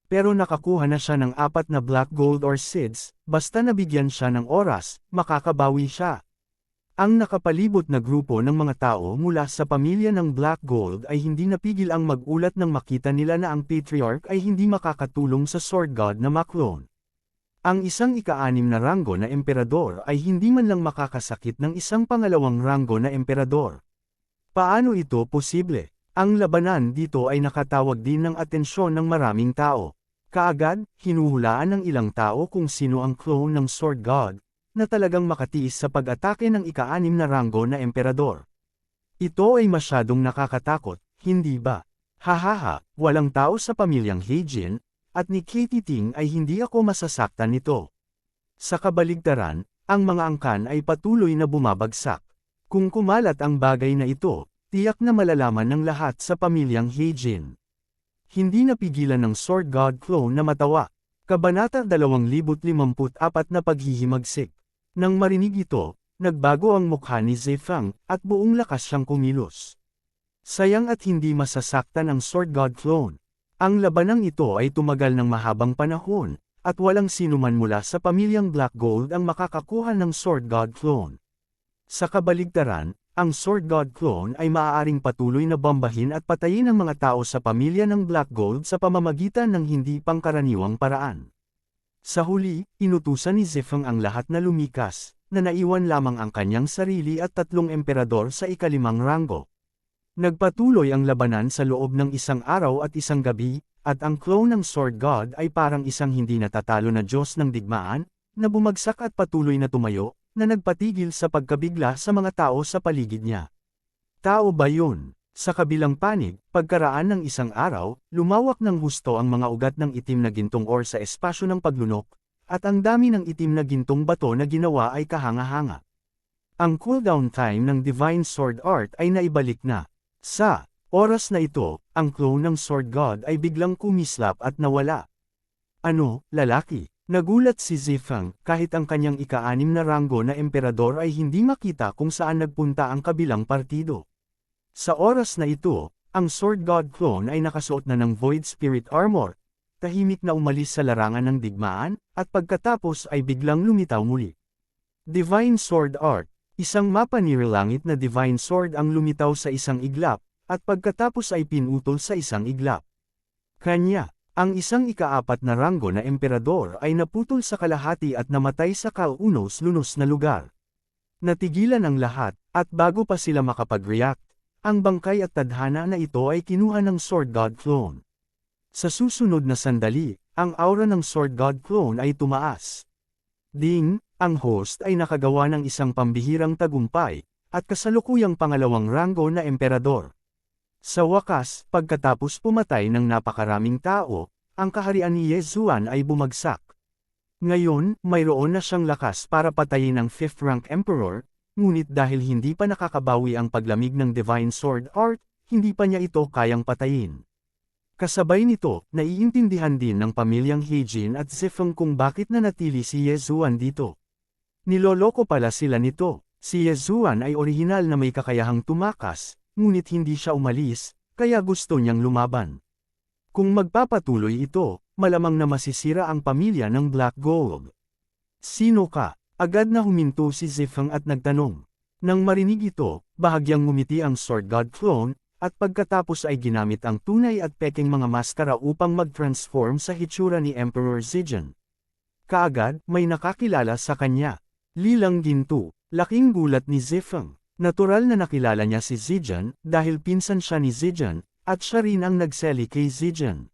S1: Pero nakakuha na siya ng 4 na Black Gold or Seeds, basta nabigyan siya ng oras, makakabawi siya. Ang nakapalibot na grupo ng mga tao mula sa pamilya ng Black Gold ay hindi napigil ang magulat nang makita nila na ang Patriarch ay hindi makakatulong sa Sword God na maklone. Ang isang ika-6 na ranggo na emperador ay hindi man lang makakasakit ng isang pangalawang ranggo na emperador. Paano ito posible? Ang labanan dito ay nakatawag din ng atensyon ng maraming tao. Kaagad, hinuhulaan ng ilang tao kung sino ang clone ng Sword God, na talagang makatiis sa pag-atake ng ika-6 na ranggo na emperador. Ito ay masyadong nakakatakot, hindi ba? Hahaha, walang tao sa pamilyang Heijin, at ni Katie Ting ay hindi ako masasaktan nito. Sa kabaligtaran, ang mga angkan ay patuloy na bumabagsak. Kung kumalat ang bagay na ito, tiyak na malalaman ng lahat sa pamilyang Heijin. Hindi napigilan ng Sword God clone na matawa. Kabanata 2054 na paghihimagsik. Nang marinig ito, nagbago ang mukha ni Zifeng, at buong lakas siyang kumilos. Sayang at hindi masasaktan ang Sword God clone. Ang labanang ito ay tumagal ng mahabang panahon, at walang sinuman mula sa pamilyang Black Gold ang makakakuha ng Sword God clone. Sa kabaligtaran, ang Sword God clone ay maaaring patuloy na bombahin at patayin ang mga tao sa pamilya ng Black Gold sa pamamagitan ng hindi pangkaraniwang paraan. Sa huli, inutusan ni Zifeng ang lahat na lumikas, na naiwan lamang ang kanyang sarili at 3 emperador sa ika-5 ranggo. Nagpatuloy ang labanan sa loob ng isang araw at isang gabi, at ang clone ng Sword God ay parang isang hindi natatalo na Diyos ng digmaan, na bumagsak at patuloy na tumayo, na nagpatigil sa pagkabigla sa mga tao sa paligid niya. Tao ba yun? Sa kabilang panig, pagkaraan ng isang araw, lumawak ng husto ang mga ugat ng itim na gintong ore sa espasyo ng paglunok, at ang dami ng itim na gintong bato na ginawa ay kahanga-hanga. Ang cooldown time ng Divine Sword Art ay naibalik na. Sa oras na ito, ang clone ng Sword God ay biglang kumislap at nawala. Ano, lalaki? Nagulat si Zifeng, kahit ang kanyang ika-6 na ranggo na emperador ay hindi makita kung saan nagpunta ang kabilang partido. Sa oras na ito, ang Sword God clone ay nakasuot na ng Void Spirit Armor, tahimik na umalis sa larangan ng digmaan, at pagkatapos ay biglang lumitaw muli. Divine Sword Art, isang mapa nirelangit na Divine Sword ang lumitaw sa isang iglap, at pagkatapos ay pinutol sa isang iglap. Kanya, ang isang ika-4 na ranggo na emperador ay naputol sa kalahati at namatay sa kaunos-lunos na lugar. Natigilan ang lahat, at bago pa sila makapag-react, ang bangkay at tadhana na ito ay kinuha ng Sword God Clone. Sa susunod na sandali, ang aura ng Sword God Clone ay tumaas. Ding, ang host ay nakagawa ng isang pambihirang tagumpay, at kasalukuyang pangalawang ranggo na emperador. Sa wakas, pagkatapos pumatay ng napakaraming tao, ang kaharian ni Yezuan ay bumagsak. Ngayon, mayroon na siyang lakas para patayin ang 5th rank emperor, ngunit dahil hindi pa nakakabawi ang paglamig ng Divine Sword Art, hindi pa niya ito kayang patayin. Kasabay nito, naiintindihan din ng pamilyang Heijin at Zifeng kung bakit nanatili si Yezuan dito. Niloloko pala sila nito. Si Yezuan ay orihinal na may kakayahang tumakas, ngunit hindi siya umalis, kaya gusto niyang lumaban. Kung magpapatuloy ito, malamang na masisira ang pamilya ng Black Gold. Sino ka? Agad na huminto si Zifeng at nagtanong. Nang marinig ito, bahagyang ngumiti ang Sword God Clone, at pagkatapos ay ginamit ang tunay at peking mga maskara upang mag-transform sa hitsura ni Emperor Zijan. Kaagad, may nakakilala sa kanya. Lilang Gintu. Laking gulat ni Zifeng. Natural na nakilala niya si Zijan, dahil pinsan siya ni Zijan, at siya rin ang nagseli kay Zijan.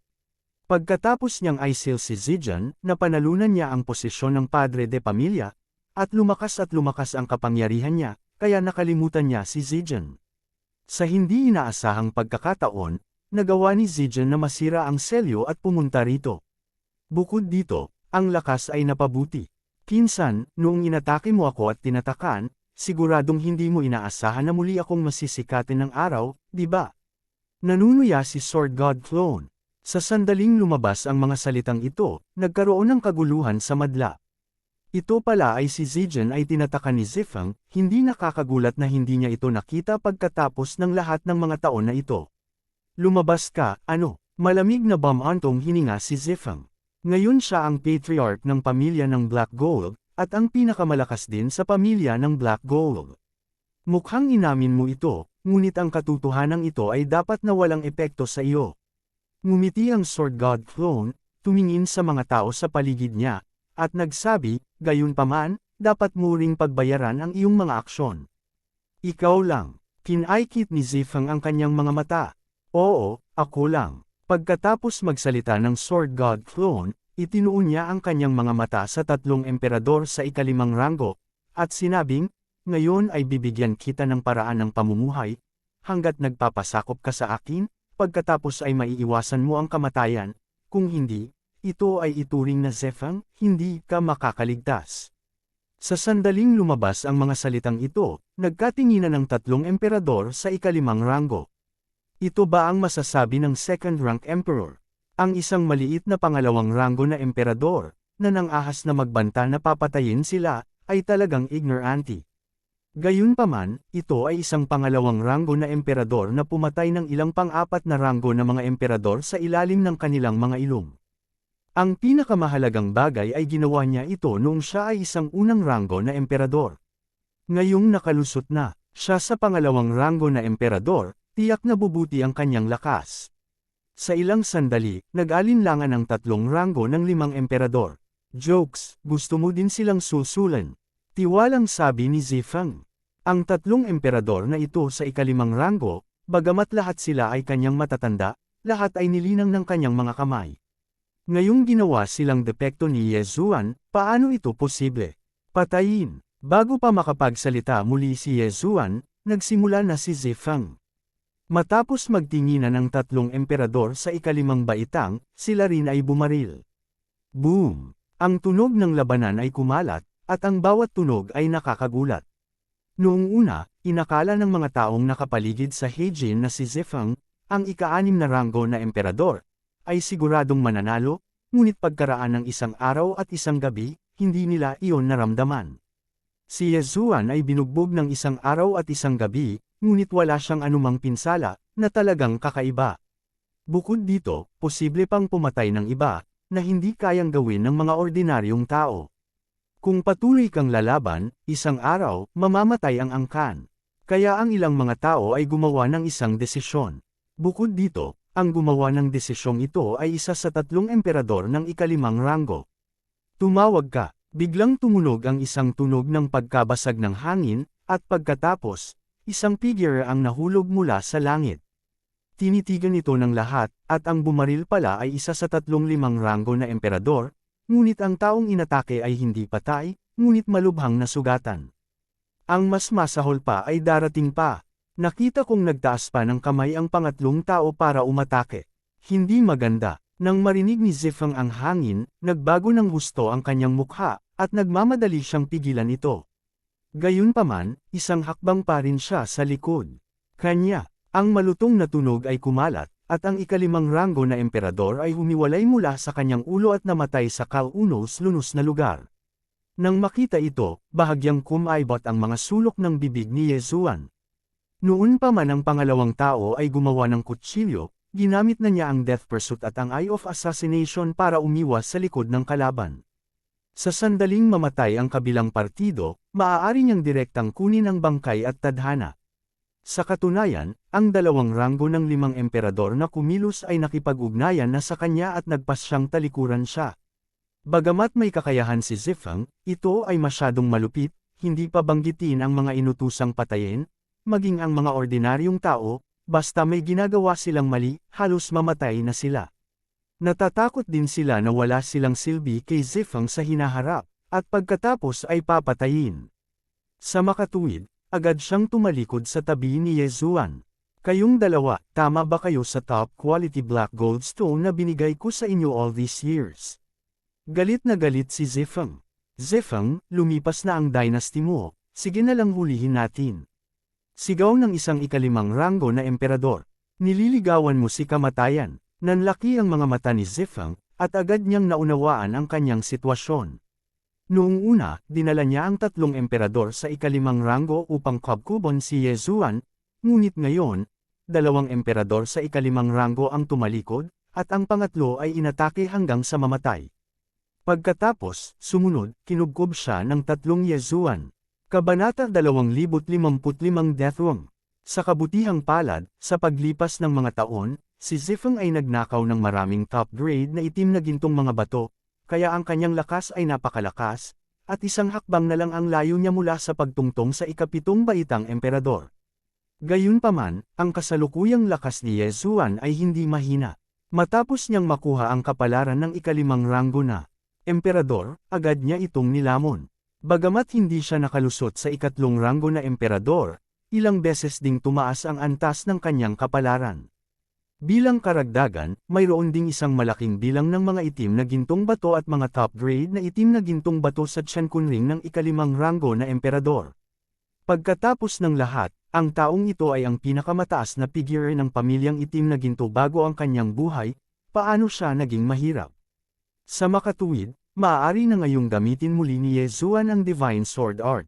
S1: Pagkatapos niyang isil si Zijan, napanalunan niya ang posisyon ng padre de pamilya, at lumakas ang kapangyarihan niya, kaya nakalimutan niya si Zijan. Sa hindi inaasahang pagkakataon, nagawa ni Zijan na masira ang selyo at pumunta rito. Bukod dito, ang lakas ay napabuti. Pinsan, noong inatake mo ako at tinatakan, siguradong hindi mo inaasahan na muli akong masisikatin ng araw, di ba? Nanunuya si Sword God Clone. Sa sandaling lumabas ang mga salitang ito, nagkaroon ng kaguluhan sa madla. Ito pala ay si Zijan ay tinataka ni Zifeng, hindi nakakagulat na hindi niya ito nakita pagkatapos ng lahat ng mga taon na ito. Lumabas ka, ano? Malamig na bamantong hininga si Zifeng. Ngayon siya ang patriarch ng pamilya ng Black Gold, at ang pinakamalakas din sa pamilya ng Black Gold. Mukhang inamin mo ito, ngunit ang katotohanan ito ay dapat na walang epekto sa iyo. Ngumiti ang Sword God Clone, tumingin sa mga tao sa paligid niya, at nagsabi, gayunpaman, dapat mo ring pagbayaran ang iyong mga aksyon. Ikaw lang. Kinaikit ni Zifeng ang kanyang mga mata. Oo, ako lang. Pagkatapos magsalita ng Sword God Clone, itinuon niya ang kanyang mga mata sa 3 emperador sa ika-5 ranggo, at sinabing, ngayon ay bibigyan kita ng paraan ng pamumuhay, hanggat nagpapasakop ka sa akin, pagkatapos ay maiiwasan mo ang kamatayan, kung hindi, ito ay ituring na Zifeng, hindi ka makakaligtas. Sa sandaling lumabas ang mga salitang ito, nagkatinginan ng 3 emperador sa ika-5 ranggo. Ito ba ang masasabi ng 2nd rank emperor? Ang isang maliit na pangalawang ranggo na emperador, na nang-ahas na magbanta na papatayin sila, ay talagang ignorante. Gayunpaman, ito ay isang pangalawang ranggo na emperador na pumatay ng ilang pang-4 na ranggo na mga emperador sa ilalim ng kanilang mga ilong. Ang pinakamahalagang bagay ay ginawa niya ito noong siya ay isang unang ranggo na emperador. Ngayong nakalusot na, siya sa pangalawang ranggo na emperador, tiyak na bubuti ang kanyang lakas. Sa ilang sandali, nag-alinlangan ang 3 ranggo ng 5 emperador. Jokes, gusto mo din silang susulan? Tiwalang sabi ni Zifeng. Ang 3 emperador na ito sa ika-5 ranggo, bagamat lahat sila ay kanyang matatanda, lahat ay nilinang ng kanyang mga kamay. Ngayong ginawa silang depekto ni Yezuan, paano ito posible? Patayin. Bago pa makapagsalita muli si Yezuan, nagsimula na si Zifeng. Matapos magtinginan ng 3 emperador sa ika-5 baitang, sila rin ay bumaril. Boom! Ang tunog ng labanan ay kumalat, at ang bawat tunog ay nakakagulat. Noong una, inakala ng mga taong nakapaligid sa Heijin na si Zifeng, ang ika-6 na ranggo na emperador, ay siguradong mananalo, ngunit pagkaraan ng isang araw at isang gabi, hindi nila iyon naramdaman. Si Yezuan ay binugbog ng isang araw at isang gabi, ngunit wala siyang anumang pinsala, na talagang kakaiba. Bukod dito, posible pang pumatay ng iba, na hindi kayang gawin ng mga ordinaryong tao. Kung patuloy kang lalaban, isang araw, mamamatay ang angkan. Kaya ang ilang mga tao ay gumawa ng isang desisyon. Bukod dito, ang gumawa ng desisyong ito ay isa sa 3 emperador ng ika-5 ranggo. Tumawag ka, biglang tumunog ang isang tunog ng pagkabasag ng hangin, at pagkatapos, isang figure ang nahulog mula sa langit. Tinitigan ito ng lahat, at ang bumaril pala ay isa sa 3 ranggo na emperador, ngunit ang taong inatake ay hindi patay, ngunit malubhang nasugatan. Ang mas masahol pa ay darating pa. Nakita kong nagtaas pa ng kamay ang pangatlong tao para umatake. Hindi maganda. Nang marinig ni Zifeng ang hangin, nagbago ng husto ang kanyang mukha, at nagmamadali siyang pigilan ito. Gayunpaman, isang hakbang pa rin siya sa likod. Kanya, ang malutong na tunog ay kumalat, at ang ika-5 ranggo na emperador ay humiwalay mula sa kanyang ulo at namatay sa kalunos-lunos na lugar. Nang makita ito, bahagyang kumaibot ang mga sulok ng bibig ni Yezuan. Noon pa man ang pangalawang tao ay gumawa ng kutsilyo, ginamit na niya ang Death Pursuit at ang Eye of Assassination para umiwas sa likod ng kalaban. Sa sandaling mamatay ang kabilang partido, maaari niyang direktang kunin ang bangkay at tadhana. Sa katunayan, ang 2 ranggo ng 5 emperador na kumilos ay nakipag-ugnayan na sa kanya at nagpasyang talikuran siya. Bagamat may kakayahan si Zifeng, ito ay masyadong malupit, hindi pa banggitin ang mga inutusang patayin, maging ang mga ordinaryong tao, basta may ginagawa silang mali, halos mamatay na sila. Natatakot din sila na wala silang silbi kay Zifeng sa hinaharap, at pagkatapos ay papatayin. Sa makatuwid, agad siyang tumalikod sa tabi ni Yezuan. Kayong dalawa, tama ba kayo sa top quality black gold stone na binigay ko sa inyo all these years? Galit na galit si Zifeng. Zifeng, lumipas na ang dynasty mo, sige na lang hulihin natin. Sigaw ng isang ika-5 ranggo na emperador. Nililigawan mo si kamatayan. Nanlaki ang mga mata ni Zifeng, at agad niyang naunawaan ang kanyang sitwasyon. Noong una, dinala niya ang 3 emperador sa ika-5 ranggo upang kabkubon si Yezuan, ngunit ngayon, 2 emperador sa ika-5 ranggo ang tumalikod, at ang pangatlo ay inatake hanggang sa mamatay. Pagkatapos, sumunod, kinubkob siya ng 3 Yezuan. Kabanata 2055 Deathworm. Sa kabutihang palad, sa paglipas ng mga taon, si Zifeng ay nagnakaw ng maraming top-grade na itim na gintong mga bato, kaya ang kanyang lakas ay napakalakas, at isang hakbang na lang ang layo niya mula sa pagtungtong sa ika-7 baitang emperador. Gayunpaman, ang kasalukuyang lakas ni Yezuan ay hindi mahina. Matapos niyang makuha ang kapalaran ng ika-5 ranggo na emperador, agad niya itong nilamon. Bagamat hindi siya nakalusot sa ika-3 ranggo na emperador, ilang beses ding tumaas ang antas ng kanyang kapalaran. Bilang karagdagan, mayroon ding isang malaking bilang ng mga itim na gintong bato at mga top-grade na itim na gintong bato sa Tiankunring ng ika-5 ranggo na emperador. Pagkatapos ng lahat, ang taong ito ay ang pinakamataas na figure ng pamilyang itim na ginto bago ang kanyang buhay, paano siya naging mahirap? Sa makatuwid, maaari na ngayong gamitin muli ni Yezuan ang Divine Sword Art.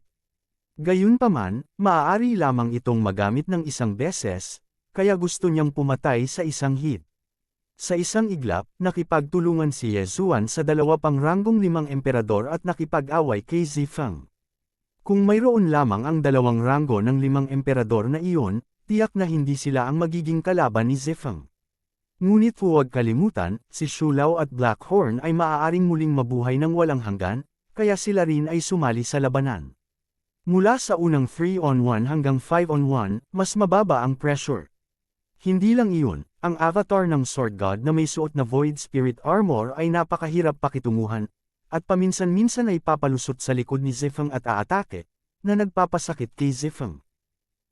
S1: Gayunpaman, maaari lamang itong magamit ng isang beses, kaya gusto niyang pumatay sa isang hit. Sa isang iglap, nakipagtulungan si Yezuan sa 2 ranggong 5 emperador at nakipag-away kay Zifeng. Kung mayroon lamang ang 2 ranggo ng 5 emperador na iyon, tiyak na hindi sila ang magiging kalaban ni Zifeng. Ngunit huwag kalimutan, si Shulao at Blackhorn ay maaaring muling mabuhay ng walang hanggan, kaya sila rin ay sumali sa labanan. Mula sa unang 3-on-1 hanggang 5-on-1, mas mababa ang pressure. Hindi lang iyon, ang avatar ng Sword God na may suot na Void Spirit Armor ay napakahirap pakitunguhan, at paminsan-minsan ay papalusot sa likod ni Zifeng at aatake, na nagpapasakit kay Zifeng.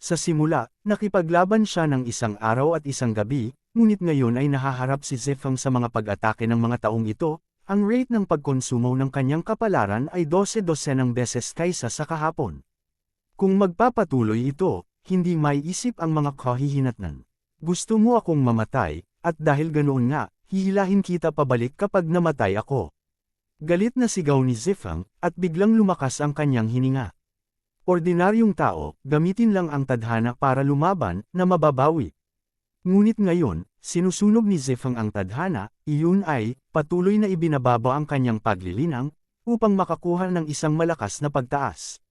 S1: Sa simula, nakipaglaban siya ng isang araw at isang gabi, ngunit ngayon ay nahaharap si Zifeng sa mga pag-atake ng mga taong ito, ang rate ng pagkonsumo ng kanyang kapalaran ay 12-12 beses kaysa sa kahapon. Kung magpapatuloy ito, hindi may isip ang mga kahihinatnan. Gusto mo akong mamatay, at dahil ganoon nga, hihilahin kita pabalik kapag namatay ako. Galit na sigaw ni Zifeng, at biglang lumakas ang kanyang hininga. Ordinaryong tao, gamitin lang ang tadhana para lumaban, na mababawi. Ngunit ngayon, sinusunog ni Zifeng ang tadhana, iyon ay, patuloy na ibinababa ang kanyang paglilinang, upang makakuha ng isang malakas na pagtaas.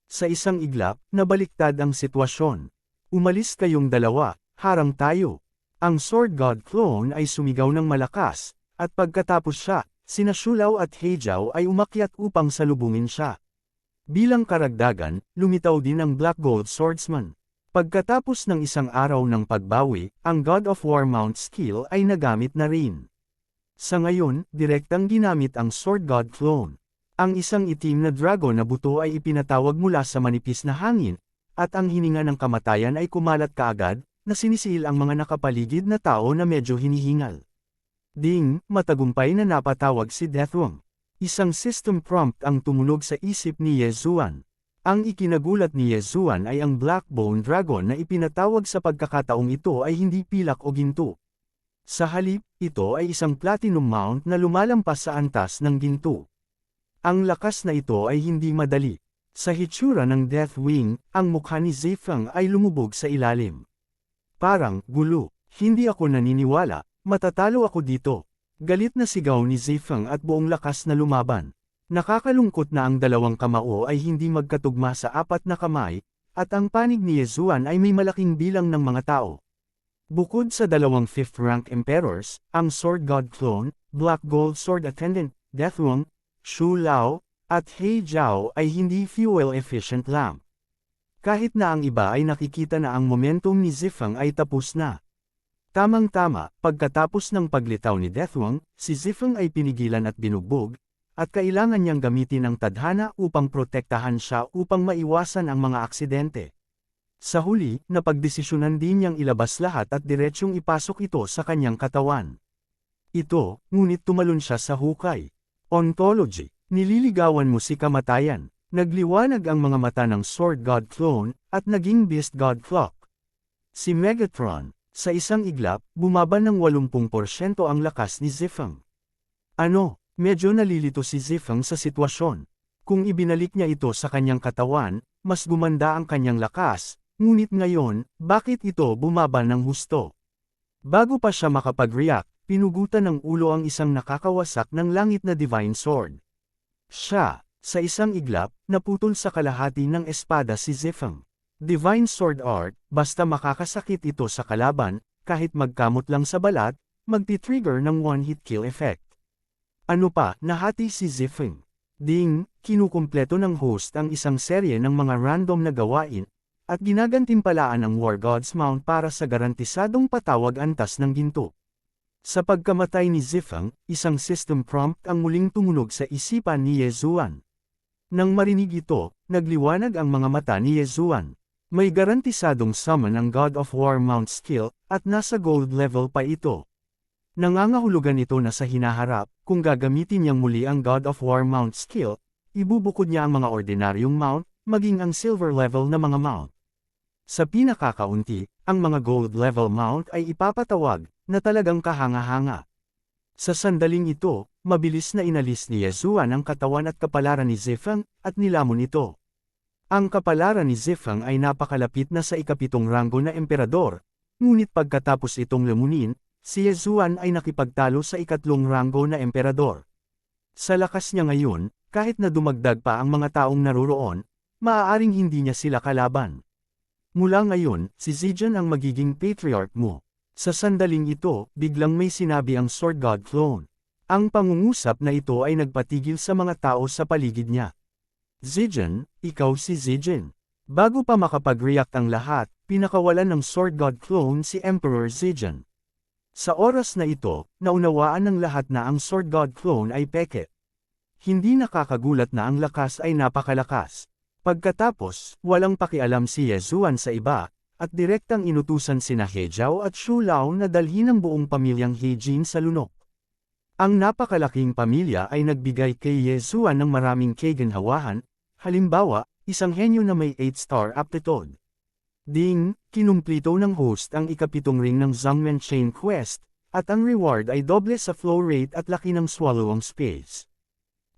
S1: Sa isang iglap, nabaliktad ang sitwasyon. Umalis kayong dalawa, harang tayo. Ang Sword God clone ay sumigaw ng malakas, at pagkatapos siya, sina Shulao at Heijiao ay umakyat upang salubungin siya. Bilang karagdagan, lumitaw din ang Black Gold Swordsman. Pagkatapos ng isang araw ng pagbawi, ang God of War Mount skill ay nagamit na rin. Sa ngayon, direktang ginamit ang Sword God clone. Ang isang itim na dragon na buto ay ipinatawag mula sa manipis na hangin, at ang hininga ng kamatayan ay kumalat kaagad, na sinisiil ang mga nakapaligid na tao na medyo hinihingal. Ding, matagumpay na napatawag si Deathwing. Isang system prompt ang tumunog sa isip ni Yezuan. Ang ikinagulat ni Yezuan ay ang Blackbone Dragon na ipinatawag sa pagkakataong ito ay hindi pilak o ginto. Sa halip, ito ay isang platinum mount na lumalampas sa antas ng ginto. Ang lakas na ito ay hindi madali. Sa hitsura ng Deathwing, ang mukha ni Zefeng ay lumubog sa ilalim. Parang, gulo. Hindi ako naniniwala, matatalo ako dito. Galit na sigaw ni Zefeng at buong lakas na lumaban. Nakakalungkot na ang dalawang kamao ay hindi magkatugma sa apat na kamay, at ang panig ni Yezuan ay may malaking bilang ng mga tao. Bukod sa dalawang 5th rank emperors, ang Sword God clone, Black Gold Sword Attendant, Deathwing, Shulao, at Heijiao ay hindi fuel-efficient lamp. Kahit na ang iba ay nakikita na ang momentum ni Zefeng ay tapos na. Tamang-tama, pagkatapos ng paglitaw ni Deathwing, si Zefeng ay pinigilan at binugbog, at kailangan niyang gamitin ang tadhana upang protektahan siya upang maiwasan ang mga aksidente. Sa huli, napagdesisyonan din niyang ilabas lahat at diretsyong ipasok ito sa kanyang katawan. Ito, ngunit tumalon siya sa hukay. Ontology, nililigawan mo si kamatayan. Nagliwanag ang mga mata ng Sword God clone, at naging Beast God Clock. Si Megatron, sa isang iglap, bumaba ng 80% ang lakas ni Zefeng. Ano, medyo nalilito si Zefeng sa sitwasyon. Kung ibinalik niya ito sa kanyang katawan, mas gumanda ang kanyang lakas, ngunit ngayon, bakit ito bumaba ng husto? Bago pa siya makapag-react, pinugutan ng ulo ang isang nakakawasak ng langit na Divine Sword. Siya, sa isang iglap, naputol sa kalahati ng espada si Zefeng. Divine Sword Art, basta makakasakit ito sa kalaban, kahit magkamot lang sa balat, magti-trigger ng one-hit kill effect. Ano pa, nahati si Zefeng. Ding, kinukumpleto ng host ang isang serye ng mga random na gawain, at ginagantimpalaan ang War God's Mount para sa garantisadong patawag antas ng ginto. Sa pagkamatay ni Zefeng, isang system prompt ang muling tumunog sa isipan ni Yezuan. Nang marinig ito, nagliwanag ang mga mata ni Yezuan. May garantisadong summon ang God of War Mount skill, at nasa gold level pa ito. Nangangahulugan ito na sa hinaharap, kung gagamitin niyang muli ang God of War Mount skill, ibubukod niya ang mga ordinaryong mount, maging ang silver level na mga mount. Sa pinakakaunti, ang mga gold level mount ay ipapatawag, na talagang kahanga-hanga. Sa sandaling ito, mabilis na inalis ni Yezuan ang katawan at kapalaran ni Zefeng, at nilamon ito. Ang kapalaran ni Zefeng ay napakalapit na sa ikapitong ranggo na emperador, ngunit pagkatapos itong lamunin, si Yezuan ay nakipagtalo sa ikatlong ranggo na emperador. Sa lakas niya ngayon, kahit na dumagdag pa ang mga taong naroroon, maaaring hindi niya sila kalaban. Mula ngayon, si Zijan ang magiging patriarch mo. Sa sandaling ito, biglang may sinabi ang Sword God clone. Ang pangungusap na ito ay nagpatigil sa mga tao sa paligid niya. Zijan, ikaw si Zijan. Bago pa makapag-react ang lahat, pinakawalan ng Sword God clone si Emperor Zijan. Sa oras na ito, naunawaan ng lahat na ang Sword God clone ay peke. Hindi nakakagulat na ang lakas ay napakalakas. Pagkatapos, walang pakialam si Yezuan sa iba, at direktang inutusan sina Heijiao at Shulao na dalhin ang buong pamilyang Heijin sa lunok. Ang napakalaking pamilya ay nagbigay kay Yezuan ng maraming kaginhawahan, halimbawa, isang henyo na may 8-star aptitude. Ding, kinumplito ng host ang ikapitong ring ng Zhangmen Chain Quest, at ang reward ay doble sa flow rate at laki ng swallowing space.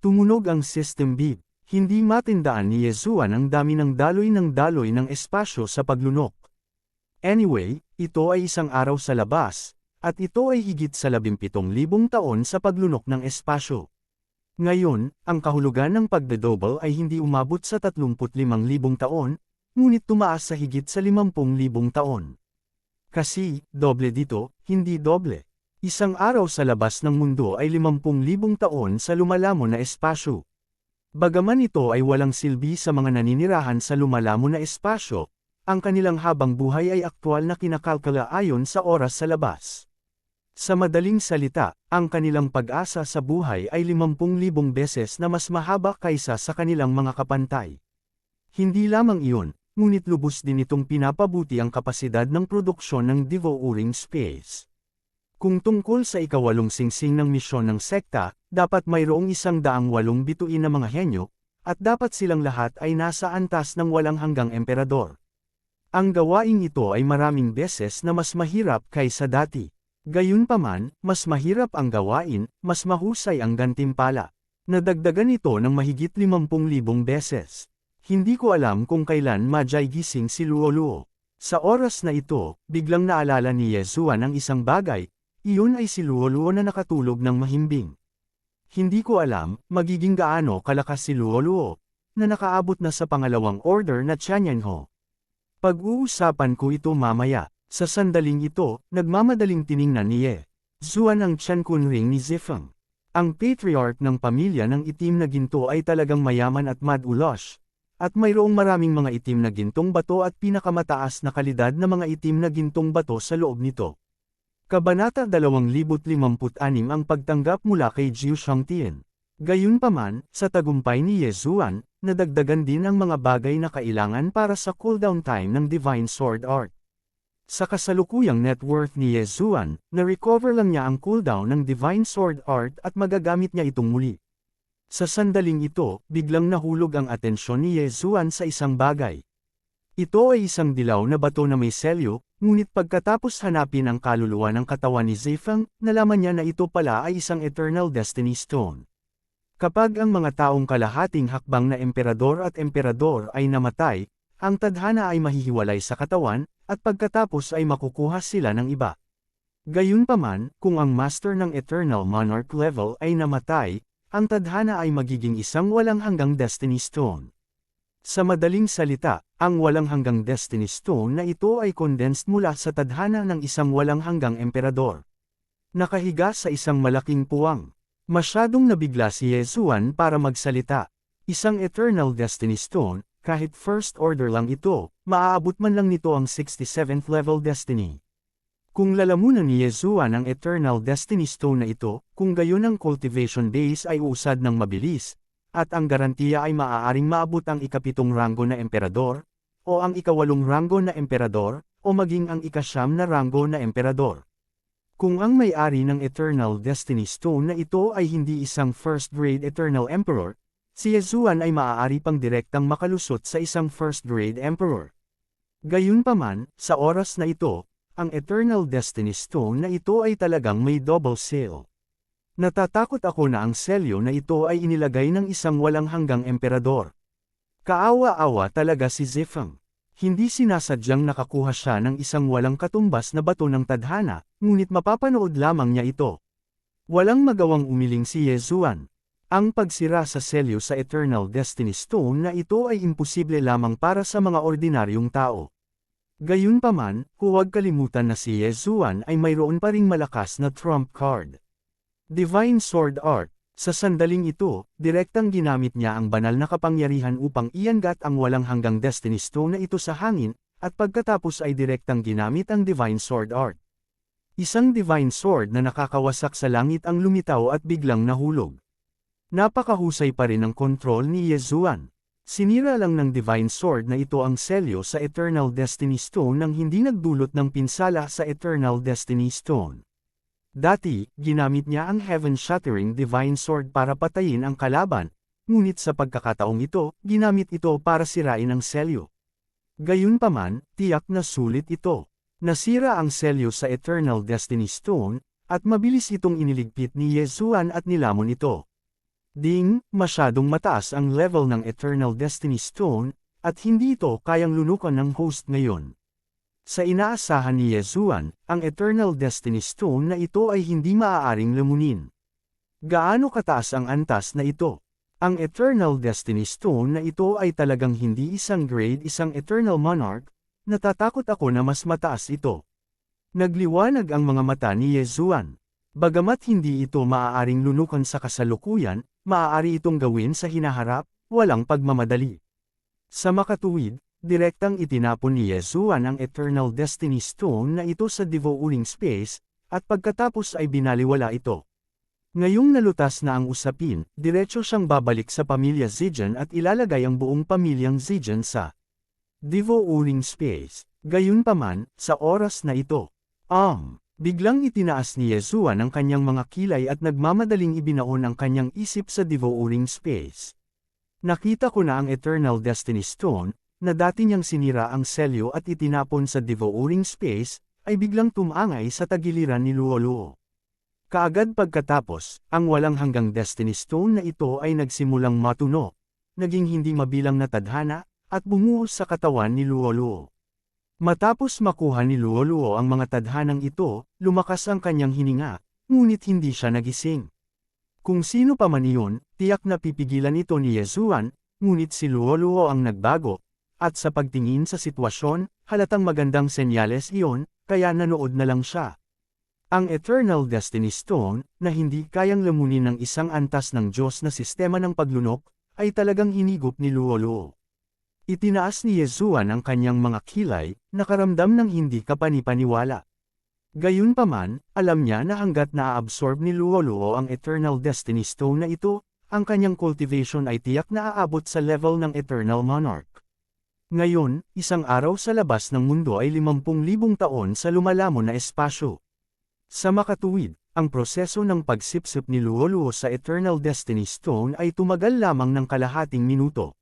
S1: Tumunog ang system beep, hindi matindaan ni Yezuan ang dami ng daloy ng espasyo sa paglunok. Anyway, ito ay isang araw sa labas, at ito ay higit sa 17,000 taon sa paglunok ng espasyo. Ngayon, ang kahulugan ng pagdedouble ay hindi umabot sa 35,000 taon, ngunit tumaas sa higit sa 50,000 taon. Kasi, doble dito, hindi doble. Isang araw sa labas ng mundo ay 50,000 taon sa lumalamon na espasyo. Bagaman ito ay walang silbi sa mga naninirahan sa lumalamon na espasyo, ang kanilang habang buhay ay aktwal na kinakalkula ayon sa oras sa labas. Sa madaling salita, ang kanilang pag-asa sa buhay ay 50,000 beses na mas mahaba kaysa sa kanilang mga kapantay. Hindi lamang iyon, ngunit lubos din itong pinapabuti ang kapasidad ng produksyon ng devouring space. Kung tungkol sa ikawalong singsing ng misyon ng sekta, dapat mayroong 108 bituin na mga henyo, at dapat silang lahat ay nasa antas ng walang hanggang emperador. Ang gawaing ito ay maraming beses na mas mahirap kaysa dati. Gayunpaman, mas mahirap ang gawain, mas mahusay ang gantimpala. Nadagdagan ito ng mahigit 50,000 beses. Hindi ko alam kung kailan madyay gising si Luoluo. Sa oras na ito, biglang naalala ni Yesuan ang isang bagay, iyon ay si Luoluo na nakatulog ng mahimbing. Hindi ko alam, magiging gaano kalakas si Luoluo, na nakaabot na sa pangalawang order na Tianyanho. Pag-uusapan ko ito mamaya. Sa sandaling ito, nagmamadaling tiningnan ni Yesuan ang Tiankunring ni Zifeng. Ang patriarch ng pamilya ng itim na ginto ay talagang mayaman at madulos, at mayroong maraming mga itim na gintong bato at pinakamataas na kalidad na mga itim na gintong bato sa loob nito. Kabanata 2056 ang pagtanggap mula kay Jiu Shangtian. Gayunpaman, sa tagumpay ni Yesuan, nadagdagan din ang mga bagay na kailangan para sa cooldown time ng Divine Sword Art. Sa kasalukuyang net worth ni Yesuan, na-recover lang niya ang cooldown ng Divine Sword Art at magagamit niya itong muli. Sa sandaling ito, biglang nahulog ang atensyon ni Yesuan sa isang bagay. Ito ay isang dilaw na bato na may selyo, ngunit pagkatapos hanapin ang kaluluwa ng katawan ni Zifeng, nalaman niya na ito pala ay isang Eternal Destiny Stone. Kapag ang mga taong kalahating hakbang na emperador at emperador ay namatay, ang tadhana ay mahihiwalay sa katawan, at pagkatapos ay makukuha sila ng iba. Gayunpaman, kung ang master ng Eternal Monarch level ay namatay, ang tadhana ay magiging isang walang hanggang Destiny Stone. Sa madaling salita, ang walang hanggang Destiny Stone na ito ay condensed mula sa tadhana ng isang walang hanggang emperador. Nakahiga sa isang malaking puwang. Masyadong nabigla si Yesuan para magsalita. Isang Eternal Destiny Stone, kahit first order lang ito, maaabot man lang nito ang 67th level destiny. Kung lalamunan ni Yesuan ang Eternal Destiny Stone na ito, kung gayon ang cultivation base ay usad ng mabilis, at ang garantiya ay maaaring maabot ang ikapitong ranggo na emperador, o ang ikawalong ranggo na emperador, o maging ang ikasyam na ranggo na emperador. Kung ang may-ari ng Eternal Destiny Stone na ito ay hindi isang first-grade Eternal Emperor, si Yesuan ay maaari pang direktang makalusot sa isang first-grade Emperor. Gayunpaman, sa oras na ito, ang Eternal Destiny Stone na ito ay talagang may double seal. Natatakot ako na ang selyo na ito ay inilagay ng isang walang hanggang emperador. Kaawa-awa talaga si Zifeng. Hindi sinasadyang nakakuha siya ng isang walang katumbas na bato ng tadhana, ngunit mapapanood lamang niya ito. Walang magawang umiling si Yesuan. Ang pagsira sa selyo sa Eternal Destiny Stone na ito ay imposible lamang para sa mga ordinaryong tao. Gayunpaman, huwag kalimutan na si Yesuan ay mayroon pa ring malakas na trump card. Divine Sword Art. Sa sandaling ito, direktang ginamit niya ang banal na kapangyarihan upang iangat ang walang hanggang Destiny Stone na ito sa hangin, at pagkatapos ay direktang ginamit ang Divine Sword Art. Isang Divine Sword na nakakawasak sa langit ang lumitaw at biglang nahulog. Napakahusay pa rin ang kontrol ni Yesuan. Sinira lang ng Divine Sword na ito ang selyo sa Eternal Destiny Stone nang hindi nagdulot ng pinsala sa Eternal Destiny Stone. Dati, ginamit niya ang Heaven-Shattering Divine Sword para patayin ang kalaban, ngunit sa pagkakataong ito, ginamit ito para sirain ang selyo. Gayunpaman, tiyak na sulit ito. Nasira ang selyo sa Eternal Destiny Stone, at mabilis itong iniligpit ni Yesuan at nilamon ito. Ding, masyadong mataas ang level ng Eternal Destiny Stone, at hindi ito kayang lunukan ng host ngayon. Sa inaasahan ni Yesuan, ang Eternal Destiny Stone na ito ay hindi maaaring lamunin. Gaano kataas ang antas na ito? Ang Eternal Destiny Stone na ito ay talagang hindi isang grade isang Eternal Monarch, natatakot ako na mas mataas ito. Nagliwanag ang mga mata ni Yezuan. Bagamat hindi ito maaaring lunukan sa kasalukuyan, maaari itong gawin sa hinaharap, walang pagmamadali. Sa makatuwid, direktang itinapon ni Yezuan ang Eternal Destiny Stone na ito sa devouring space, at pagkatapos ay binaliwala ito. Ngayong nalutas na ang usapin, diretso siyang babalik sa pamilya Zijan at ilalagay ang buong pamilyang Zijan sa devouring space. Gayunpaman, sa oras na ito, biglang itinaas ni Yezuan ang kanyang mga kilay at nagmamadaling ibinaon ang kanyang isip sa devouring space. Nakita ko na ang Eternal Destiny Stone, na dati niyang sinira ang selyo at itinapon sa devouring space, ay biglang tumangay sa tagiliran ni Luoluo. Kaagad pagkatapos, ang walang hanggang Destiny Stone na ito ay nagsimulang matuno, naging hindi mabilang na tadhana, at bumuhos sa katawan ni Luoluo. Matapos makuha ni Luoluo ang mga tadhanang ito, lumakas ang kanyang hininga, ngunit hindi siya nagising. Kung sino pa man iyon, tiyak na pipigilan ito ni Yezuan, ngunit si Luoluo ang nagbago, at sa pagtingin sa sitwasyon, halatang magandang senyales iyon, kaya nanood na lang siya. Ang Eternal Destiny Stone, na hindi kayang lamunin ng isang antas ng Diyos na sistema ng paglunok, ay talagang hinigop ni Luoluo. Itinaas ni Yezuan ang kanyang mga kilay, nakaramdam ng hindi kapanipaniwala. Gayunpaman, alam niya na hanggat naaabsorb ni Luoluo ang Eternal Destiny Stone na ito, ang kanyang cultivation ay tiyak na aabot sa level ng Eternal Monarch. Ngayon, isang araw sa labas ng mundo ay 50,000 taon sa lumalamon na espasyo. Sa makatuwid, ang proseso ng pagsipsip ni Luoluo sa Eternal Destiny Stone ay tumagal lamang ng kalahating minuto.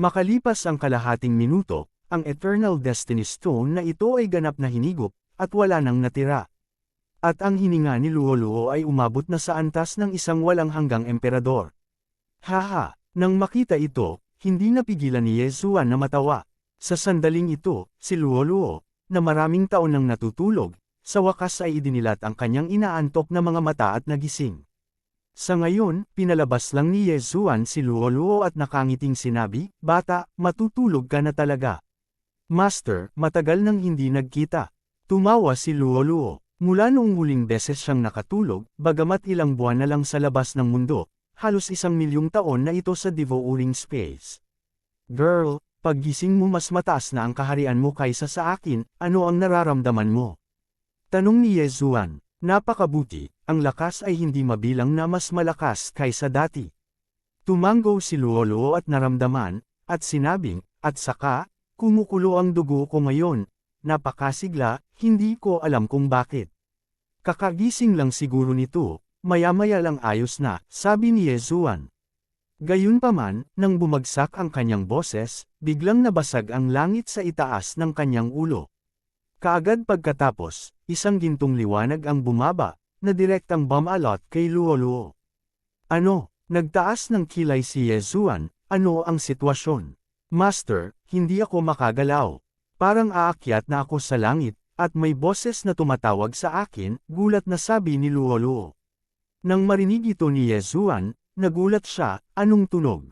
S1: Makalipas ang kalahating minuto, ang Eternal Destiny Stone na ito ay ganap na hinigop, at wala nang natira. At ang hininga ni Luoluo ay umabot na sa antas ng isang walang hanggang emperador. Haha, nang makita ito, hindi napigilan ni Yezuan na matawa. Sa sandaling ito, si Luoluo, na maraming taon nang natutulog, sa wakas ay idinilat ang kanyang inaantok na mga mata at nagising. Sa ngayon, pinalabas lang ni Yezuan si Luoluo at nakangiting sinabi, "Bata, matutulog ka na talaga." "Master, matagal nang hindi nagkita." Tumawa si Luoluo. Mula noong huling beses siyang nakatulog, bagamat ilang buwan na lang sa labas ng mundo, halos 1,000,000 taon na ito sa devouring space. "Girl, paggising mo mas mataas na ang kaharian mo kaysa sa akin, ano ang nararamdaman mo?" Tanong ni Yezuan. "Napakabuti, ang lakas ay hindi mabilang na mas malakas kaysa dati." Tumango si Luoluo at naramdaman, at sinabing, "At saka, kumukulo ang dugo ko ngayon, napakasigla, hindi ko alam kung bakit." "Kakagising lang siguro nito, maya-maya lang ayos na," sabi ni Yezuan. Gayunpaman, nang bumagsak ang kanyang boses, biglang nabasag ang langit sa itaas ng kanyang ulo. Kaagad pagkatapos, isang gintong liwanag ang bumaba, na direktang bumalot kay Luoluo. "Ano?" Nagtaas ng kilay si Yezuan, "Ano ang sitwasyon?" "Master, hindi ako makagalaw. Parang aakyat na ako sa langit, at may boses na tumatawag sa akin," gulat na sabi ni Luoluo. Nang marinig ito ni Yezuan, nagulat siya, "Anong tunog?"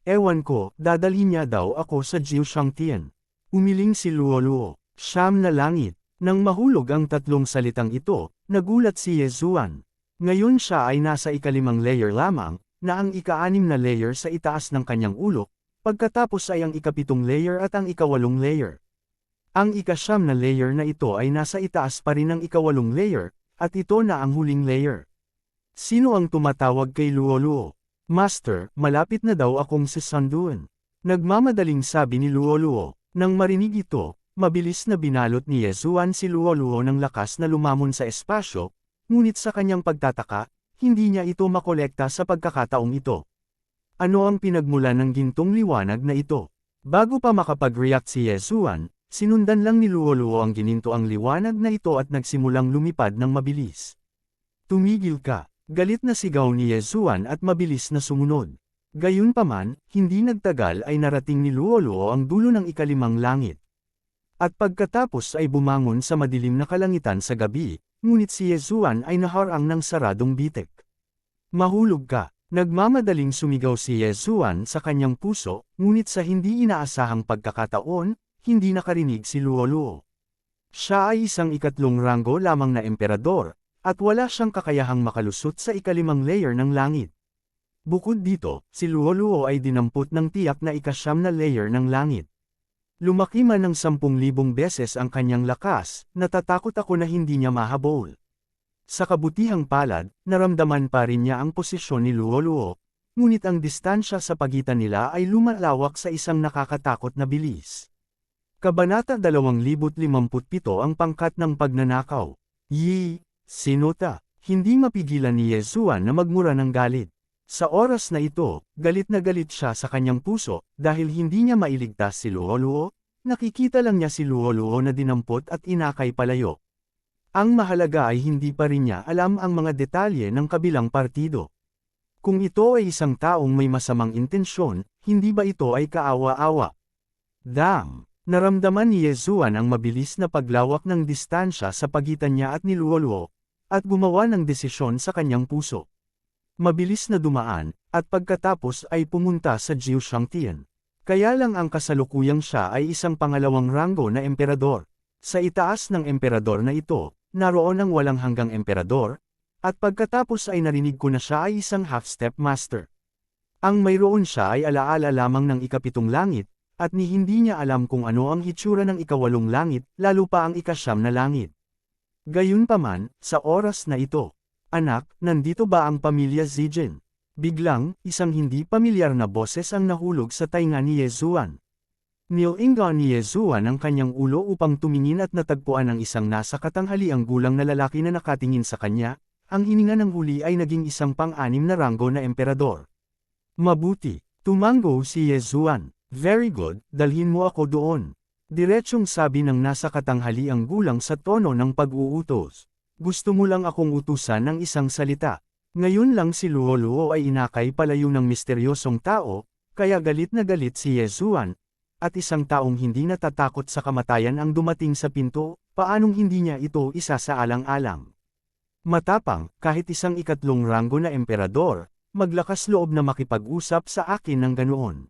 S1: "Ewan ko, dadalhin niya daw ako sa Jiushangtian." Umiling si Luoluo. "Siyam na langit." Nang mahulog ang tatlong salitang ito, nagulat si Yezuan. Ngayon siya ay nasa ika-5 layer lamang, na ang ika-6 na layer sa itaas ng kanyang ulo, pagkatapos ay ang ika-7 layer at ang ika-8 layer. Ang ika-9 na layer na ito ay nasa itaas pa rin ng ika-8 layer, at ito na ang huling layer. Sino ang tumatawag kay Luoluo? "Master, malapit na daw akong sisanduan." Nagmamadaling sabi ni Luoluo. Nang marinig ito, mabilis na binalot ni Yezuan si Luoluo ng lakas na lumamon sa espasyo, ngunit sa kanyang pagtataka, hindi niya ito makolekta sa pagkakataong ito. Ano ang pinagmulan ng gintong liwanag na ito? Bago pa makapag-react si Yezuan, sinundan lang ni Luoluo ang gininto ang liwanag na ito at nagsimulang lumipad ng mabilis. "Tumigil ka!" Galit na sigaw ni Yezuan at mabilis na sumunod. Gayunpaman, hindi nagtagal ay narating ni Luoluo ang dulo ng ika-5 langit. At pagkatapos ay bumangon sa madilim na kalangitan sa gabi, ngunit si Yezuan ay naharang ng saradong bitek. Mahulog ka. Nagmamadaling sumigaw si Yezuan sa kanyang puso, ngunit sa hindi inaasahang pagkakataon, hindi nakarinig si Luoluo. Siya ay isang ikatlong ranggo lamang na emperador, at wala siyang kakayahang makalusot sa ikalimang layer ng langit. Bukod dito, si Luoluo ay dinampot ng tiyak na ikasyam na layer ng langit. Lumaki man ng 10,000 beses ang kanyang lakas, natatakot ako na hindi niya mahabol. Sa kabutihang palad, naramdaman pa rin niya ang posisyon ni Luoluo, ngunit ang distansya sa pagitan nila ay lumalawak sa isang nakakatakot na bilis. Kabanata 2057 ang pangkat ng pagnanakaw. Yi, sinota, hindi mapigilan ni Yezuan na magmura ng galit. Sa oras na ito, galit na galit siya sa kanyang puso, dahil hindi niya mailigtas si Luoluo, nakikita lang niya si Luoluo na dinampot at inakay palayo. Ang mahalaga ay hindi pa rin niya alam ang mga detalye ng kabilang partido. Kung ito ay isang taong may masamang intensyon, hindi ba ito ay kaawa-awa? Damn! Naramdaman ni Yezuan ang mabilis na paglawak ng distansya sa pagitan niya at ni Luoluo, at gumawa ng desisyon sa kanyang puso. Mabilis na dumaan, at pagkatapos ay pumunta sa Jiu Shangtian. Kaya lang ang kasalukuyang siya ay isang pangalawang ranggo na emperador. Sa itaas ng emperador na ito, naroon ang walang hanggang emperador, at pagkatapos ay narinig ko na siya ay isang half-step master. Ang mayroon siya ay alaala lamang ng ikapitong langit, at ni hindi niya alam kung ano ang hitsura ng ikawalong langit, lalo pa ang ikasyam na langit. Gayunpaman, sa oras na ito, anak, nandito ba ang pamilya Zijin? Biglang, isang hindi pamilyar na boses ang nahulog sa tainga ni Yezuan. Nilingon ni Yezuan ang kanyang ulo upang tumingin at natagpuan ang isang nasa katanghaliang gulang na lalaki na nakatingin sa kanya. Ang hininga ng huli ay naging isang pang-anim na ranggo na emperador. Mabuti, tumango si Yezuan. Very good, dalhin mo ako doon. Diretsyong sabi ng nasa katanghaliang gulang sa tono ng pag-uutos. Gusto mo lang akong utusan ng isang salita. Ngayon lang si Luoluo ay inakay palayo ng misteryosong tao, kaya galit na galit si Yezuan. At isang taong hindi natatakot sa kamatayan ang dumating sa pinto, paanong hindi niya ito isasaalang-alang? Matapang, kahit isang ikatlong ranggo na emperador, maglakas loob na makipag-usap sa akin ng ganoon.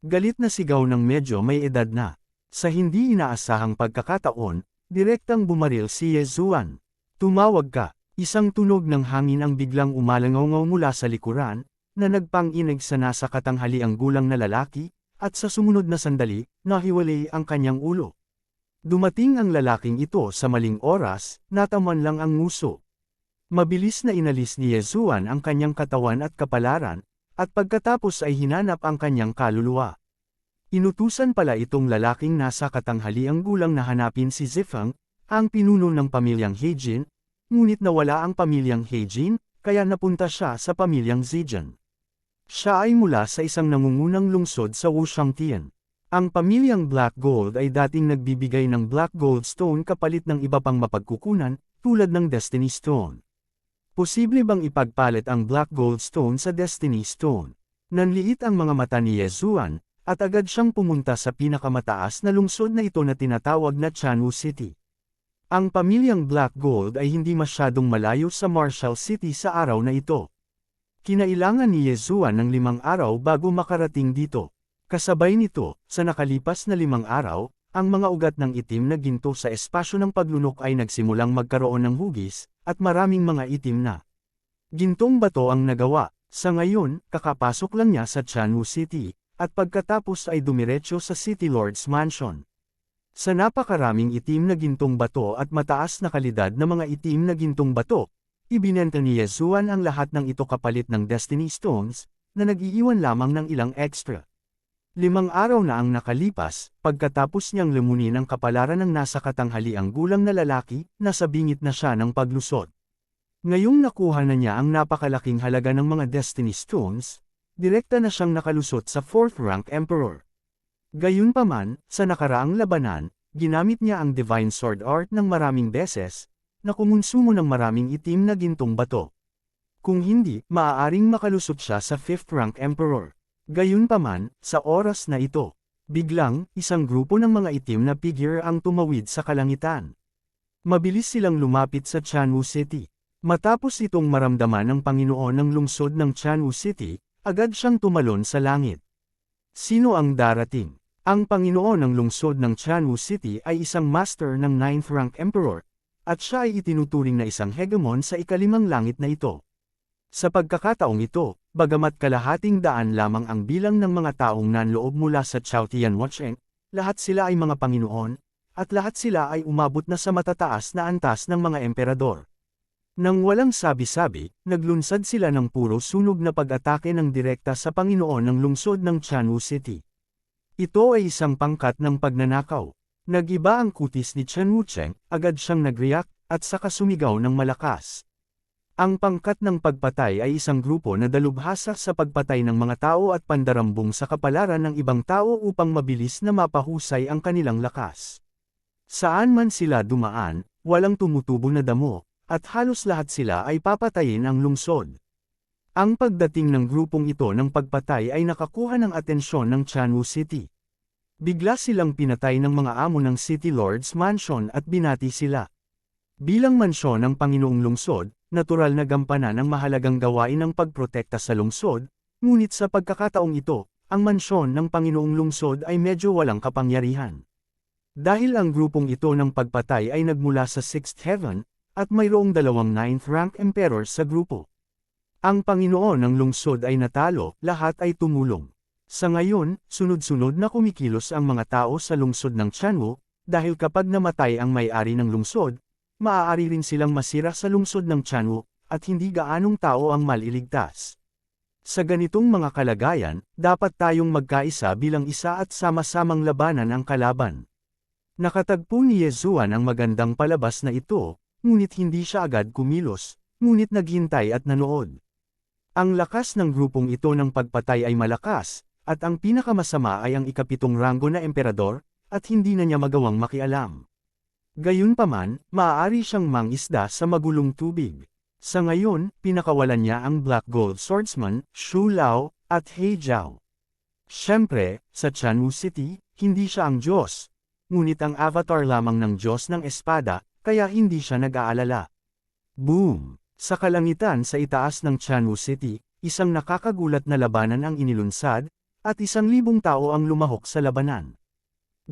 S1: Galit na sigaw ng medyo may edad na. Sa hindi inaasahang pagkakataon, direktang bumaril si Yezuan. Tumawag ka, isang tunog ng hangin ang biglang umalangaw mula sa likuran, na nagpang-inig sa nasa katanghaliang gulang na lalaki, at sa sumunod na sandali, nahiwalay ang kanyang ulo. Dumating ang lalaking ito sa maling oras, nataman lang ang nguso. Mabilis na inalis ni Yezuan ang kanyang katawan at kapalaran, at pagkatapos ay hinanap ang kanyang kaluluwa. Inutusan pala itong lalaking nasa katanghaliang gulang na hanapin si Zifeng, ang pinuno ng pamilyang Heijin, ngunit nawala ang pamilyang Heijin, kaya napunta siya sa pamilyang Zijin. Siya ay mula sa isang nangungunang lungsod sa Wushangtian. Ang pamilyang Black Gold ay dating nagbibigay ng Black Gold Stone kapalit ng iba pang mapagkukunan, tulad ng Destiny Stone. Posible bang ipagpalit ang Black Gold Stone sa Destiny Stone? Nanliit ang mga mata ni Yezuan, at agad siyang pumunta sa pinakamataas na lungsod na ito na tinatawag na Chanwu City. Ang pamilyang Black Gold ay hindi masyadong malayo sa Marshall City sa araw na ito. Kinailangan ni Yezuan ng 5 araw bago makarating dito. Kasabay nito, sa nakalipas na 5 araw, ang mga ugat ng itim na ginto sa espasyo ng paglunok ay nagsimulang magkaroon ng hugis, at maraming mga itim na gintong bato ang nagawa. Sa ngayon, kakapasok lang niya sa Chanwu City, at pagkatapos ay dumiretso sa City Lord's Mansion. Sa napakaraming itim na gintong bato at mataas na kalidad na mga itim na gintong bato, ibinenta ni Yezuan ang lahat ng ito kapalit ng Destiny Stones, na nag-iiwan lamang ng ilang extra. 5 araw na ang nakalipas, pagkatapos niyang lumunin ang kapalaran ng nasa katanghaliang gulang na lalaki, nasa bingit na siya ng paglusot. Ngayong nakuha na niya ang napakalaking halaga ng mga Destiny Stones, direkta na siyang nakalusot sa 4th rank Emperor. Gayunpaman, sa nakaraang labanan, ginamit niya ang Divine Sword Art ng maraming beses, na kumonsumo ng maraming itim na gintong bato. Kung hindi, maaaring makalusot siya sa 5th rank Emperor. Gayunpaman, sa oras na ito, biglang, isang grupo ng mga itim na figure ang tumawid sa kalangitan. Mabilis silang lumapit sa Chanwu City. Matapos itong maramdaman ng Panginoon ng lungsod ng Chanwu City, agad siyang tumalon sa langit. Sino ang darating? Ang Panginoon ng lungsod ng Chanwu City ay isang master ng 9th rank emperor, at siya ay itinuturing na isang hegemon sa ikalimang langit na ito. Sa pagkakataong ito, bagamat kalahating daan lamang ang bilang ng mga taong nanloob mula sa Chaotian Watcheng, lahat sila ay mga Panginoon, at lahat sila ay umabot na sa matataas na antas ng mga emperador. Nang walang sabi-sabi, naglunsad sila ng puro sunog na pag-atake ng direkta sa Panginoon ng lungsod ng Chanwu City. Ito ay isang pangkat ng pagnanakaw. Nag-iba ang kutis ni Chen Wucheng, agad siyang nag-react, at saka sumigaw ng malakas. Ang pangkat ng pagpatay ay isang grupo na dalubhasa sa pagpatay ng mga tao at pandarambong sa kapalaran ng ibang tao upang mabilis na mapahusay ang kanilang lakas. Saan man sila dumaan, walang tumutubo na damo, at halos lahat sila ay papatayin ang lungsod. Ang pagdating ng grupong ito ng pagpatay ay nakakuha ng atensyon ng Chanwu City. Bigla silang pinatay ng mga amo ng City Lord's Mansion at binati sila. Bilang mansyon ng Panginoong Lungsod, natural na gampanan ang mahalagang gawain ng pagprotekta sa lungsod, ngunit sa pagkakataong ito, ang mansyon ng Panginoong Lungsod ay medyo walang kapangyarihan. Dahil ang grupong ito ng pagpatay ay nagmula sa 6th Heaven, at mayroong dalawang 9th rank emperors sa grupo. Ang Panginoon ng lungsod ay natalo, lahat ay tumulong. Sa ngayon, sunod-sunod na kumikilos ang mga tao sa lungsod ng Chanwu, dahil kapag namatay ang may-ari ng lungsod, maaari rin silang masira sa lungsod ng Chanwu, at hindi gaanong tao ang maliligtas. Sa ganitong mga kalagayan, dapat tayong magkaisa bilang isa at sama-samang labanan ang kalaban. Nakatagpo ni Yezuan ang magandang palabas na ito, ngunit hindi siya agad kumilos, ngunit naghintay at nanood. Ang lakas ng grupong ito ng pagpatay ay malakas, at ang pinakamasama ay ang ikapitong ranggo na emperador, at hindi na niya magawang makialam. Gayunpaman, maaari siyang mangisda sa magulong tubig. Sa ngayon, pinakawalan niya ang Black Gold Swordsman, Shu Lao, at He Jiao. Siyempre, sa Chanwu City, hindi siya ang Diyos, ngunit ang avatar lamang ng Diyos ng Espada, kaya hindi siya nag-aalala. Boom! Sa kalangitan sa itaas ng Chanwu City, isang nakakagulat na labanan ang inilunsad, at 1,000 tao ang lumahok sa labanan.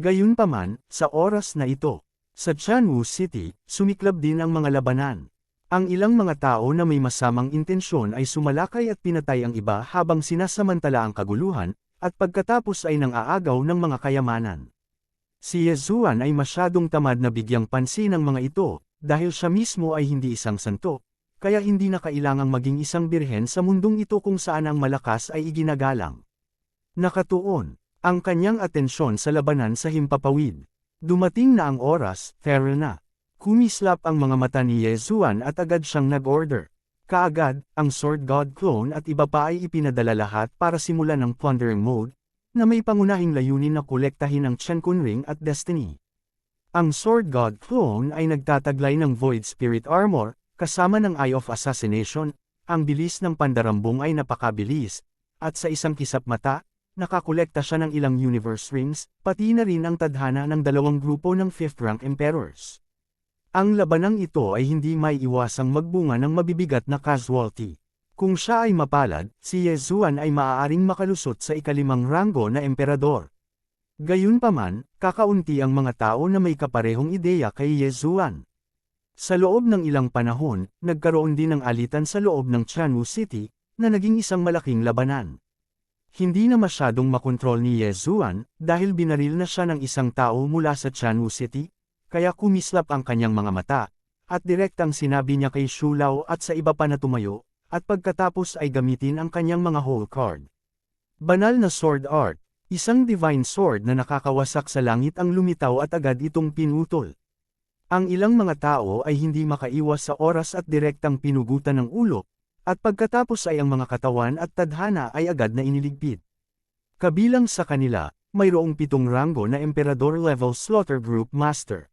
S1: Gayunpaman, sa oras na ito, sa Chanwu City, sumiklab din ang mga labanan. Ang ilang mga tao na may masamang intensyon ay sumalakay at pinatay ang iba habang sinasamantala ang kaguluhan, at pagkatapos ay nang-aagaw ng mga kayamanan. Si Yezuan ay masyadong tamad na bigyang pansin ang mga ito, dahil siya mismo ay hindi isang santo, kaya hindi na kailangang maging isang birhen sa mundong ito kung saan ang malakas ay iginagalang. Nakatuon ang kanyang atensyon sa labanan sa himpapawid. Dumating na ang oras, Terra na. Kumislap ang mga mata ni Yezuan at agad siyang nag-order. Kaagad, ang Sword God clone at iba pa ay ipinadala lahat para simulan ang plundering mode, na may pangunahing layunin na kolektahin ang Chenkun Ring at Destiny. Ang Sword God clone ay nagtataglay ng Void Spirit Armor, kasama ng Eye of Assassination, ang bilis ng pandarambong ay napakabilis, at sa isang kisap mata, nakakolekta siya ng ilang Universe Rings, pati na rin ang tadhana ng dalawang grupo ng 5th rank Emperors. Ang labanang ito ay hindi may iwasang magbunga ng mabibigat na casualty. Kung siya ay mapalad, si Yezuan ay maaaring makalusot sa ikalimang ranggo na emperador. Gayunpaman, kakaunti ang mga tao na may kaparehong ideya kay Yezuan. Sa loob ng ilang panahon, nagkaroon din ng alitan sa loob ng Chanwu City, na naging isang malaking labanan. Hindi na masyadong makontrol ni Yezuan, dahil binaril na siya ng isang tao mula sa Chanwu City, kaya kumislap ang kanyang mga mata, at direktang sinabi niya kay Shu Lao at sa iba pa na tumayo, at pagkatapos ay gamitin ang kanyang mga whole card. Banal na sword art, isang divine sword na nakakawasak sa langit ang lumitaw at agad itong pinutol. Ang ilang mga tao ay hindi makaiwas sa oras at direktang pinugutan ng ulo, at pagkatapos ay ang mga katawan at tadhana ay agad na iniligpit. Kabilang sa kanila, mayroong 7 ranggo na Emperador level Slaughter Group Master.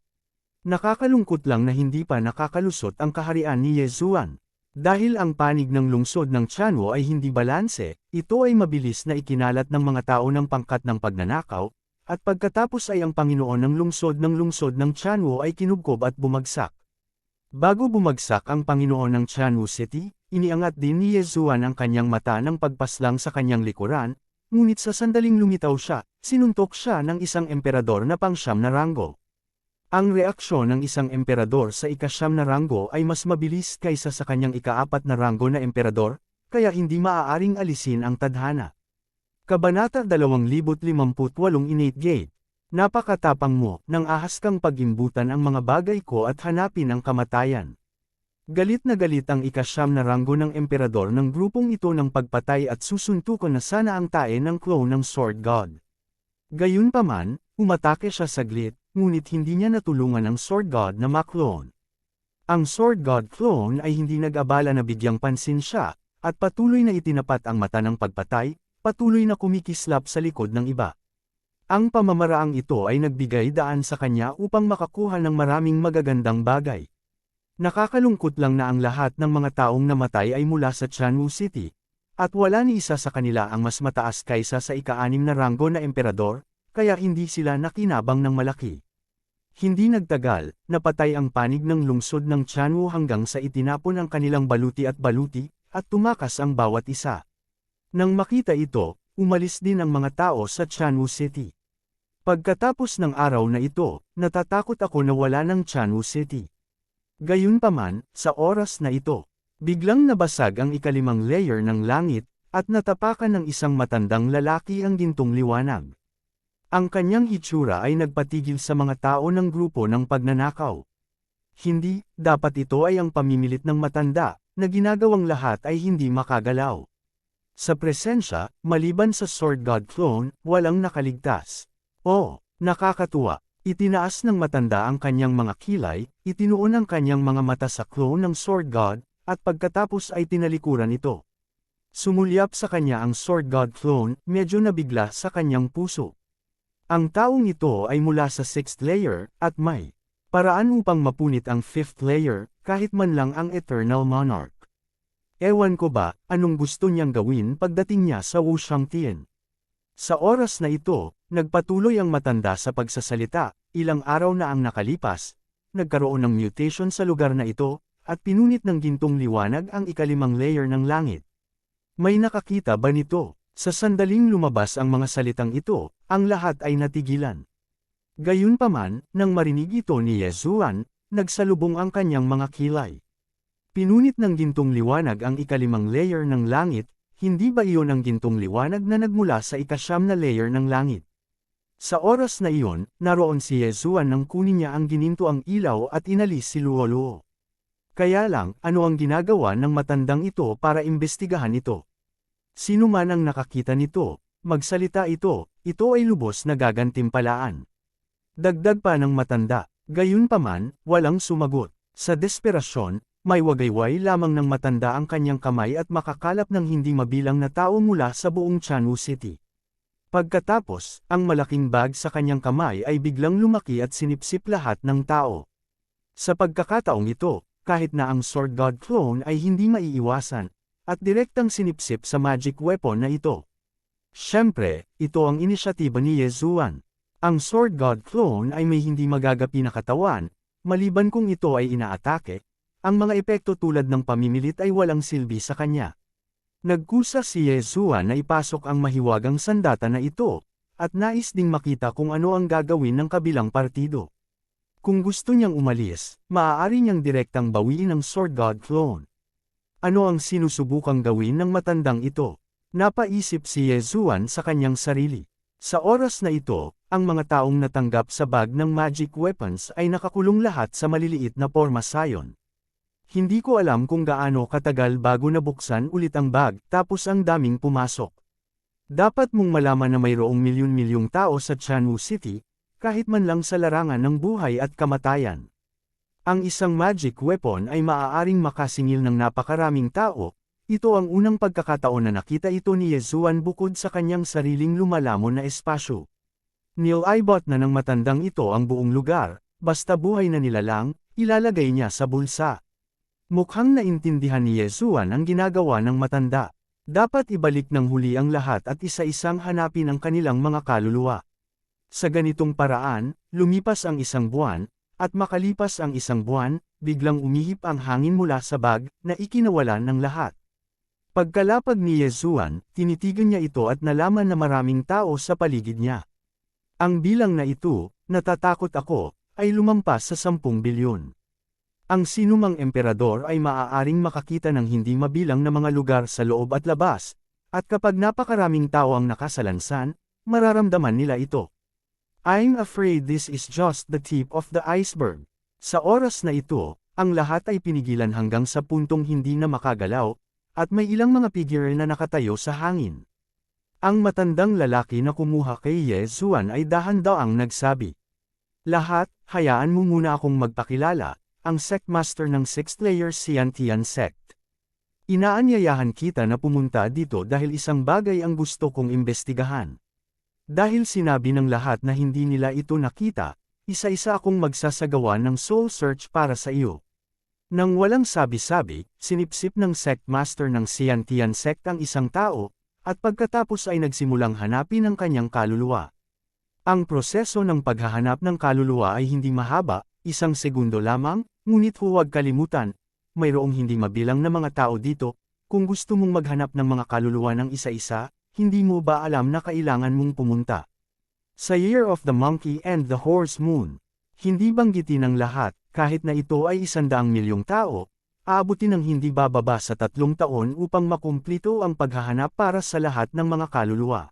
S1: Nakakalungkot lang na hindi pa nakakalusot ang kaharian ni Yezuan. Dahil ang panig ng lungsod ng Chanwu ay hindi balanse, ito ay mabilis na ikinalat ng mga tao ng pangkat ng pagnanakaw, at pagkatapos ay ang Panginoon ng lungsod ng Chanwu ay kinubkob at bumagsak. Bago bumagsak ang Panginoon ng Chanwu City, iniangat din ni Yezuan ang kanyang mata ng pagpaslang sa kanyang likuran, ngunit sa sandaling lumitaw siya, sinuntok siya ng isang emperador na pang-siyam na ranggo. Ang reaksyon ng isang emperador sa ika-siyam na ranggo ay mas mabilis kaysa sa kanyang ika-4 na ranggo na emperador, kaya hindi maaaring alisin ang tadhana. Kabanata 2058 Innate Gate. Napakatapang mo, nang ahas kang pag-imbutan ang mga bagay ko at hanapin ang kamatayan. Galit na galit ang ika-siyam na ranggo ng emperador ng grupong ito ng pagpatay at susuntukan na sana ang tae ng clone ng Sword God. Gayunpaman, umatake siya saglit, ngunit hindi niya natulungan ang Sword God na ma-clone. Ang Sword God clone ay hindi nag-abala na bigyang pansin siya, at patuloy na itinapat ang mata ng pagpatay, patuloy na kumikislap sa likod ng iba. Ang pamamaraang ito ay nagbigay daan sa kanya upang makakuha ng maraming magagandang bagay. Nakakalungkot lang na ang lahat ng mga taong namatay ay mula sa Chanwu City, at wala ni isa sa kanila ang mas mataas kaysa sa ika-6 na ranggo na emperador, kaya hindi sila nakinabang ng malaki. Hindi nagtagal, napatay ang panig ng lungsod ng Chanwu hanggang sa itinapon ang kanilang baluti at tumakas ang bawat isa. Nang makita ito, umalis din ang mga tao sa Chanwu City. Pagkatapos ng araw na ito, natatakot ako na wala ng Chanwu City. Gayunpaman, sa oras na ito, biglang nabasag ang ika-5 layer ng langit, at natapakan ng isang matandang lalaki ang gintong liwanag. Ang kanyang itsura ay nagpatigil sa mga tao ng grupo ng pagnanakaw. Hindi, dapat ito ay ang pamimilit ng matanda, na ginagawang lahat ay hindi makagalaw. Sa presensya, maliban sa Sword God clone, walang nakaligtas. Oh, nakakatuwa. Itinaas ng matanda ang kanyang mga kilay, itinuon ang kanyang mga mata sa clone ng Sword God, at pagkatapos ay tinalikuran ito. Sumulyap sa kanya ang Sword God clone, medyo nabigla sa kanyang puso. Ang taong ito ay mula sa 6th layer, at may paraan upang mapunit ang 5th layer, kahit man lang ang Eternal Monarch. Ewan ko ba, anong gusto niyang gawin pagdating niya sa Wushangtian. Sa oras na ito, nagpatuloy ang matanda sa pagsasalita, ilang araw na ang nakalipas, nagkaroon ng mutation sa lugar na ito, at pinunit ng gintong liwanag ang ika-5 layer ng langit. May nakakita ba nito? Sa sandaling lumabas ang mga salitang ito, ang lahat ay natigilan. Gayunpaman, nang marinig ito ni Yezuan, nagsalubong ang kanyang mga kilay. Pinunit ng gintong liwanag ang ika-5 layer ng langit, hindi ba iyon ang gintong liwanag na nagmula sa ika-9 na layer ng langit? Sa oras na iyon, naroon si Yezuan nang kunin niya ang gininto ang ilaw at inalis si Luoluo. Kaya lang, ano ang ginagawa ng matandang ito para imbestigahan ito? Sino man ang nakakita nito, magsalita ito ay lubos na gagantimpalaan. Dagdag pa ng matanda, gayunpaman, walang sumagot. Sa desperasyon, may wagayway lamang ng matanda ang kanyang kamay at makakalap ng hindi mabilang na tao mula sa buong Chanwu City. Pagkatapos, ang malaking bag sa kanyang kamay ay biglang lumaki at sinipsip lahat ng tao. Sa pagkakataong ito, kahit na ang Sword God clone ay hindi maiiwasan, at direktang sinipsip sa magic weapon na ito. Siyempre, ito ang inisyatiba ni Yezuan. Ang Sword God clone ay may hindi magagapi na katawan, maliban kung ito ay inaatake. Ang mga epekto tulad ng pamimilit ay walang silbi sa kanya. Nagkusa si Yezuan na ipasok ang mahiwagang sandata na ito, at nais ding makita kung ano ang gagawin ng kabilang partido. Kung gusto niyang umalis, maaari niyang direktang bawiin ang Sword God clone. Ano ang sinusubukang gawin ng matandang ito? Napaisip si Yezuan sa kanyang sarili. Sa oras na ito, ang mga taong natanggap sa bag ng magic weapons ay nakakulong lahat sa maliliit na porma sayon. Hindi ko alam kung gaano katagal bago nabuksan ulit ang bag, tapos ang daming pumasok. Dapat mong malaman na mayroong milyon-milyong tao sa Chanwu City, kahit man lang sa larangan ng buhay at kamatayan. Ang isang magic weapon ay maaaring makasingil ng napakaraming tao. Ito ang unang pagkakataon na nakita ito ni Yezuan bukod sa kanyang sariling lumalamon na espasyo. Nilibot na ng matandang ito ang buong lugar, basta buhay na nilalang, ilalagay niya sa bulsa. Mukhang naintindihan ni Yezuan ang ginagawa ng matanda. Dapat ibalik ng huli ang lahat at isa-isang hanapin ang kanilang mga kaluluwa. Sa ganitong paraan, lumipas ang isang buwan, At makalipas ang isang buwan, biglang umihip ang hangin mula sa bag, na ikinawalan ng lahat. Pagkalapag ni Yezuan, tinitigan niya ito at nalaman na maraming tao sa paligid niya. Ang bilang na ito, natatakot ako, ay lumampas sa 10 bilyon. Ang sinumang emperador ay maaaring makakita ng hindi mabilang na mga lugar sa loob at labas, at kapag napakaraming tao ang nakasalansan, mararamdaman nila ito. I'm afraid this is just the tip of the iceberg. Sa oras na ito, ang lahat ay pinigilan hanggang sa puntong hindi na makagalaw, at may ilang mga figure na nakatayo sa hangin. Ang matandang lalaki na kumuha kay Yezuan ay dahan-daang nagsabi, "Lahat, hayaan mo muna akong magpakilala, ang sect master ng 6th layer Xiantian sect. Inaanyayahan kita na pumunta dito dahil isang bagay ang gusto kong imbestigahan. Dahil sinabi ng lahat na hindi nila ito nakita, isa-isa akong magsasagawa ng soul search para sa iyo." Nang walang sabi-sabi, sinipsip ng sect master ng Xiantian sect ang isang tao, at pagkatapos ay nagsimulang hanapin ang kanyang kaluluwa. Ang proseso ng paghahanap ng kaluluwa ay hindi mahaba, 1 segundo lamang, ngunit huwag kalimutan, mayroong hindi mabilang na mga tao dito. Kung gusto mong maghanap ng mga kaluluwa ng isa-isa, hindi mo ba alam na kailangan mong pumunta sa Year of the Monkey and the Horse Moon? Hindi banggitin ng lahat, kahit na ito ay 100 milyong tao, aabutin ng hindi bababa sa 3 taon upang makumplito ang paghahanap para sa lahat ng mga kaluluwa.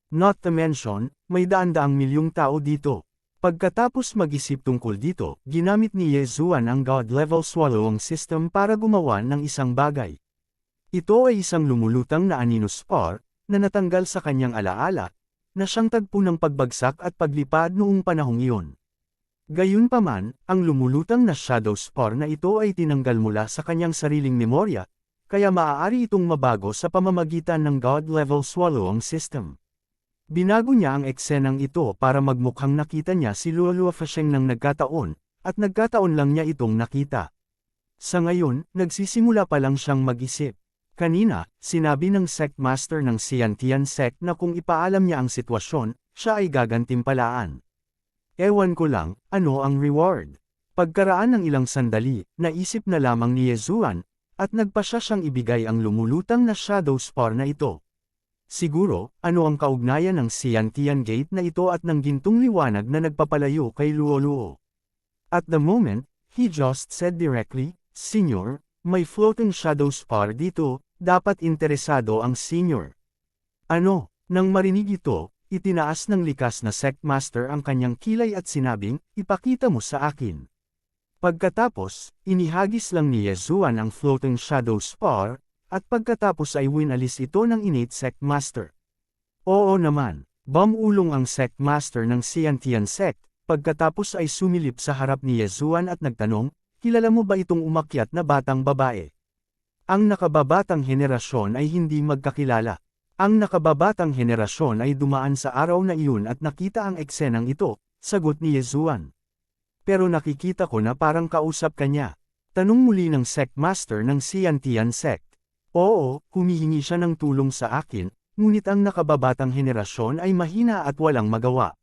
S1: Not to mention, may daan-daang milyong tao dito. Pagkatapos mag-isip tungkol dito, ginamit ni Yezuan ang God-level swallowing system para gumawa ng isang bagay. Ito ay isang lumulutang na Aninus spore, na natanggal sa kanyang alaala, na siyang tagpo ng pagbagsak at paglipad noong panahong iyon. Gayunpaman, ang lumulutang na shadow spore na ito ay tinanggal mula sa kanyang sariling memorya, kaya maaari itong mabago sa pamamagitan ng God-level swallowing system. Binago niya ang eksenang ito para magmukhang nakita niya si Luolua Fasheng ng nagkataon, at nagkataon lang niya itong nakita. Sa ngayon, nagsisimula pa lang siyang mag-isip. Kanina, sinabi ng sect master ng Xiantian sect na kung ipaalam niya ang sitwasyon, siya ay gagantimpalaan. Ewan ko lang, ano ang reward? Pagkaraan ng ilang sandali, naisip na lamang ni Yezuan, at nagpasya siyang ibigay ang lumulutang na shadow spore na ito. Siguro, ano ang kaugnayan ng Xiantian gate na ito at ng gintong liwanag na nagpapalayo kay Luoluo? At the moment, he just said directly, "Senior, may floating shadow spore dito, dapat interesado ang senior." Ano? Nang marinig ito, itinaas ng likas na sect master ang kanyang kilay at sinabing, "Ipakita mo sa akin." Pagkatapos, inihagis lang ni Yezuan ang floating shadow spore, at pagkatapos ay winalis ito ng innate sect master. Oo naman, bumulong ang sect master ng Xiantian sect, pagkatapos ay sumilip sa harap ni Yezuan at nagtanong, "Kilala mo ba itong umakyat na batang babae?" Ang nakababatang henerasyon ay hindi magkakilala. Ang nakababatang henerasyon ay dumaan sa araw na iyon at nakita ang eksenang ito, sagot ni Yezuan. Pero nakikita ko na parang kausap ka niya. Tanong muli ng sect master ng Xiantian sect. Oo, humihingi siya ng tulong sa akin, ngunit ang nakababatang henerasyon ay mahina at walang magawa.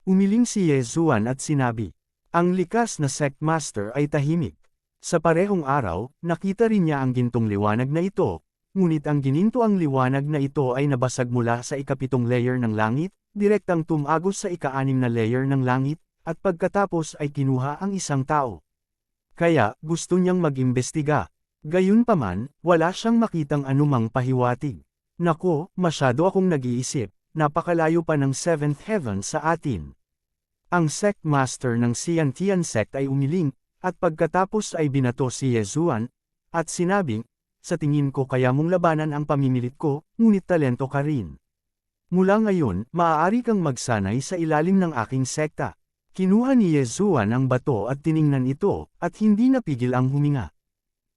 S1: Umiling si Yezuan at sinabi. Ang likas na sect master ay tahimik. Sa parehong araw, nakita rin niya ang gintong liwanag na ito, ngunit ang ginintoang liwanag na ito ay nabasag mula sa ika-7 layer ng langit, direktang tumagos sa ika-6 na layer ng langit, at pagkatapos ay kinuha ang isang tao. Kaya, gusto niyang mag-imbestiga. Gayunpaman, wala siyang makitang anumang pahiwatig. Nako, masyado akong nag-iisip, napakalayo pa ng 7th heaven sa atin. Ang sect master ng Xiantian sect ay umiling, at pagkatapos ay binato si Yezuan, at sinabing, "Sa tingin ko kaya mong labanan ang pamimilit ko, ngunit talento ka rin. Mula ngayon, maaari kang magsanay sa ilalim ng aking sekta." Kinuha ni Yezuan ang bato at tiningnan ito, at hindi napigil ang huminga.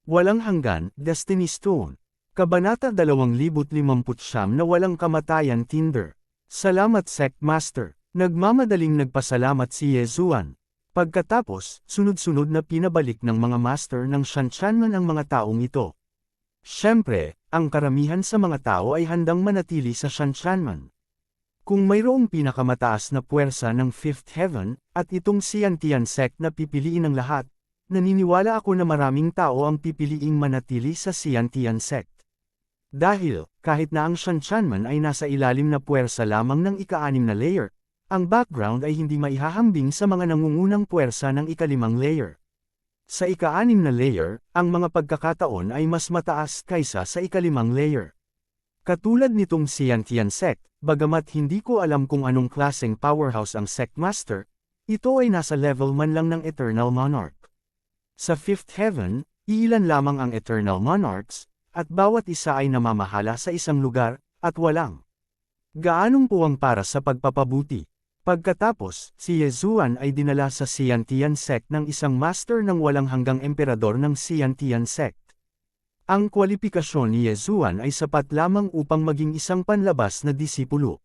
S1: Walang hanggan, Destiny Stone. Kabanata 2059 na walang kamatayan Tinder. Salamat Sect Master. Nagmamadaling nagpasalamat si Yezuan. Pagkatapos, sunod-sunod na pinabalik ng mga master ng Shanshanman ang mga taong ito. Siyempre, ang karamihan sa mga tao ay handang manatili sa Shanshanman. Kung mayroong pinakamataas na puwersa ng Fifth Heaven, at itong Siantian sect na pipiliin ng lahat, naniniwala ako na maraming tao ang pipiliing manatili sa Siantian sect. Dahil, kahit na ang Shantianman ay nasa ilalim na puwersa lamang ng ika-6 na layer, ang background ay hindi maihahambing sa mga nangungunang puwersa ng ika-5 layer. Sa ika-6 na layer, ang mga pagkakataon ay mas mataas kaysa sa ika-5 layer. Katulad nitong Siantian sect, bagamat hindi ko alam kung anong klaseng powerhouse ang sect master, ito ay nasa level man lang ng Eternal Monarch. Sa Fifth Heaven, iilan lamang ang Eternal Monarchs, at bawat isa ay namamahala sa isang lugar, at walang gaanong puwang para sa pagpapabuti. Pagkatapos, si Yezuan ay dinala sa Siantian sect ng isang master ng walang hanggang emperador ng Siantian sect. Ang kwalipikasyon ni Yezuan ay sapat lamang upang maging isang panlabas na disipulo.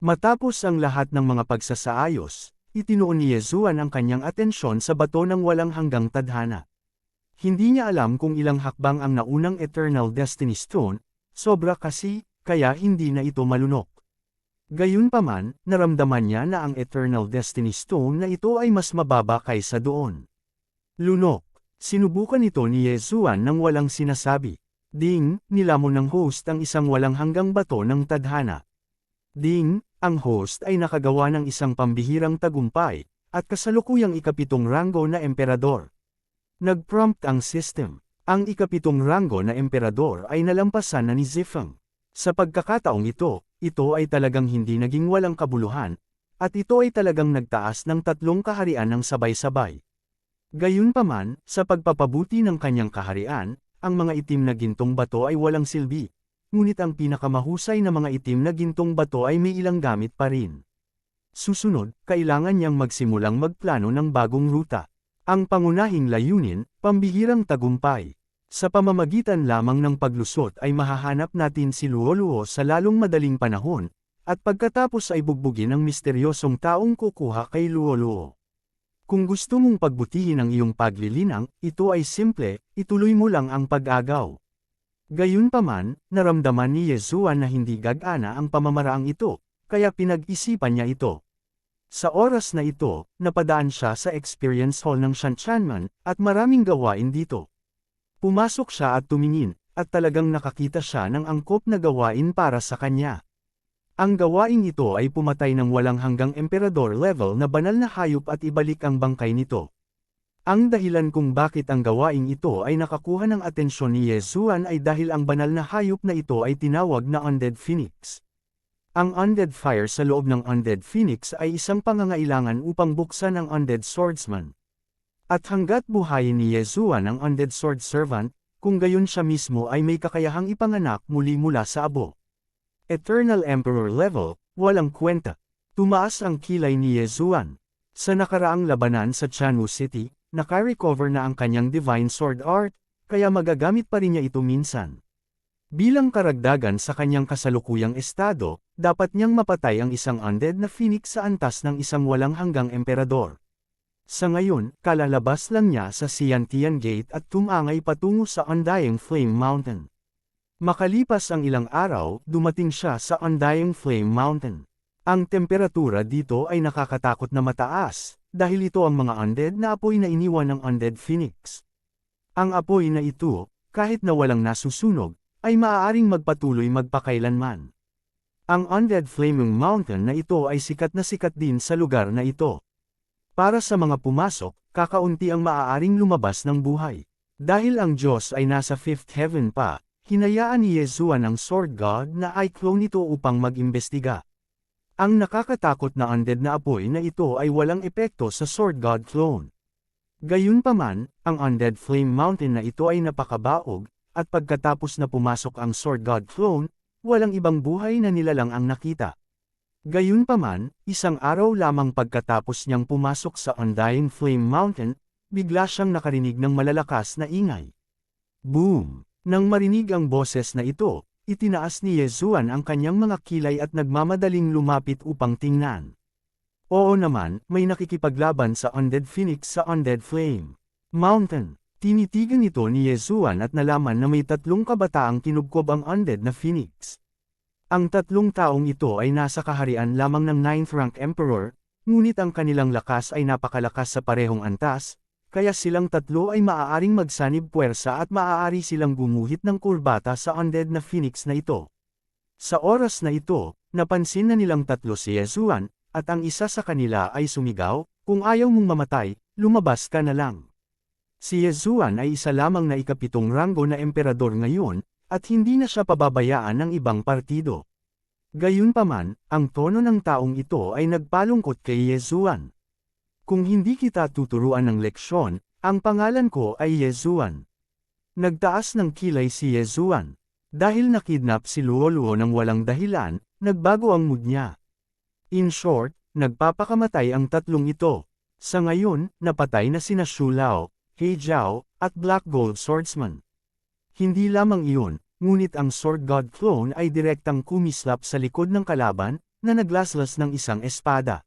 S1: Matapos ang lahat ng mga pagsasaayos, itinuon ni Yezuan ang kanyang atensyon sa bato ng walang hanggang tadhana. Hindi niya alam kung ilang hakbang ang naunang Eternal Destiny Stone, sobra kasi, kaya hindi na ito malunok. Gayunpaman, naramdaman niya na ang Eternal Destiny Stone na ito ay mas mababa kaysa doon. Lunok. Sinubukan ito ni Yezuan nang walang sinasabi. Ding, nilamon ng host ang isang walang hanggang bato ng tadhana. Ding, ang host ay nakagawa ng isang pambihirang tagumpay, at kasalukuyang ika-7 ranggo na emperador. Nag-prompt ang system. Ang ika-7 ranggo na emperador ay nalampasan na ni Zifeng. Sa pagkakataong ito ay talagang hindi naging walang kabuluhan, at ito ay talagang nagtaas ng 3 kaharian ng sabay-sabay. Gayunpaman, sa pagpapabuti ng kanyang kaharian, ang mga itim na gintong bato ay walang silbi, ngunit ang pinakamahusay na mga itim na gintong bato ay may ilang gamit pa rin. Susunod, kailangan niyang magsimulang magplano ng bagong ruta. Ang pangunahing layunin, pambihirang tagumpay. Sa pamamagitan lamang ng paglusot ay mahahanap natin si Luoluo sa lalong madaling panahon, at pagkatapos ay bugbugin ang misteryosong taong kukuha kay Luoluo. Kung gusto mong pagbutihin ang iyong paglilinang, ito ay simple, ituloy mo lang ang pag-agaw. Gayunpaman, naramdaman ni Yezuan na hindi gagana ang pamamaraang ito, kaya pinag-isipan niya ito. Sa oras na ito, napadaan siya sa experience hall ng Shantianman, at maraming gawain dito. Pumasok siya at tumingin, at talagang nakakita siya ng angkop na gawain para sa kanya. Ang gawain ito ay pumatay ng walang hanggang emperador level na banal na hayop at ibalik ang bangkay nito. Ang dahilan kung bakit ang gawain ito ay nakakuha ng atensyon ni Yezuan ay dahil ang banal na hayop na ito ay tinawag na Undead Phoenix. Ang Undead Fire sa loob ng Undead Phoenix ay isang pangangailangan upang buksan ang Undead Swordsman. At hanggat buhayin ni Yezuan ang Undead Sword Servant, kung gayon siya mismo ay may kakayahang ipanganak muli mula sa abo. Eternal Emperor level, walang kwenta. Tumaas ang kilay ni Yezuan. Sa nakaraang labanan sa Chanu City, naka-recover na ang kanyang Divine Sword Art, kaya magagamit pa rin niya ito minsan. Bilang karagdagan sa kanyang kasalukuyang estado, dapat niyang mapatay ang isang undead na phoenix sa antas ng isang walang hanggang emperador. Sa ngayon, kalalabas lang niya sa Siantian Gate at tumangay patungo sa Undying Flame Mountain. Makalipas ang ilang araw, dumating siya sa Undying Flame Mountain. Ang temperatura dito ay nakakatakot na mataas, dahil ito ang mga undead na apoy na iniwan ng Undead Phoenix. Ang apoy na ito, kahit na walang nasusunog, ay maaaring magpatuloy magpakailanman. Ang Undead Flaming Mountain na ito ay sikat na sikat din sa lugar na ito. Para sa mga pumasok, kakaunti ang maaaring lumabas ng buhay. Dahil ang Diyos ay nasa Fifth Heaven pa, hinayaan ni Yezuan ang Sword God na i-clone ito upang mag-imbestiga. Ang nakakatakot na undead na apoy na ito ay walang epekto sa Sword God clone. Gayunpaman, ang Undead Flame Mountain na ito ay napakabaog, at pagkatapos na pumasok ang Sword God clone, walang ibang buhay na nilalang ang nakita. Gayunpaman, isang araw lamang pagkatapos niyang pumasok sa Undying Flame Mountain, bigla siyang nakarinig ng malalakas na ingay. Boom! Nang marinig ang boses na ito, itinaas ni Yezuan ang kanyang mga kilay at nagmamadaling lumapit upang tingnan. Oo naman, may nakikipaglaban sa Undead Phoenix sa Undead Flame Mountain. Tinitigan ito ni Yezuan at nalaman na may 3 kabataang kinubkob ang undead na phoenix. Ang tatlong taong ito ay nasa kaharian lamang ng 9th rank Emperor, ngunit ang kanilang lakas ay napakalakas sa parehong antas, kaya silang tatlo ay maaaring magsanib puwersa at maaari silang gumuhit ng kurbata sa undead na phoenix na ito. Sa oras na ito, napansin na nilang tatlo si Yezuan, at ang isa sa kanila ay sumigaw, "Kung ayaw mong mamatay, lumabas ka na lang." Si Yezuan ay isa lamang na ikapitong ranggo na emperador ngayon, at hindi na siya pababayaan ng ibang partido. Gayunpaman, ang tono ng taong ito ay nagpalungkot kay Yezuan. "Kung hindi kita tuturuan ng leksyon, ang pangalan ko ay Yezuan." Nagtaas ng kilay si Yezuan. Dahil nakidnap si Luoluo ng walang dahilan, nagbago ang mood niya. In short, nagpapakamatay ang tatlong ito. Sa ngayon, napatay na sina Shu Lao, He Jiao, at Black Gold Swordsman. Hindi lamang iyon, ngunit ang Sword God clone ay direktang kumislap sa likod ng kalaban, na naglaslas ng isang espada.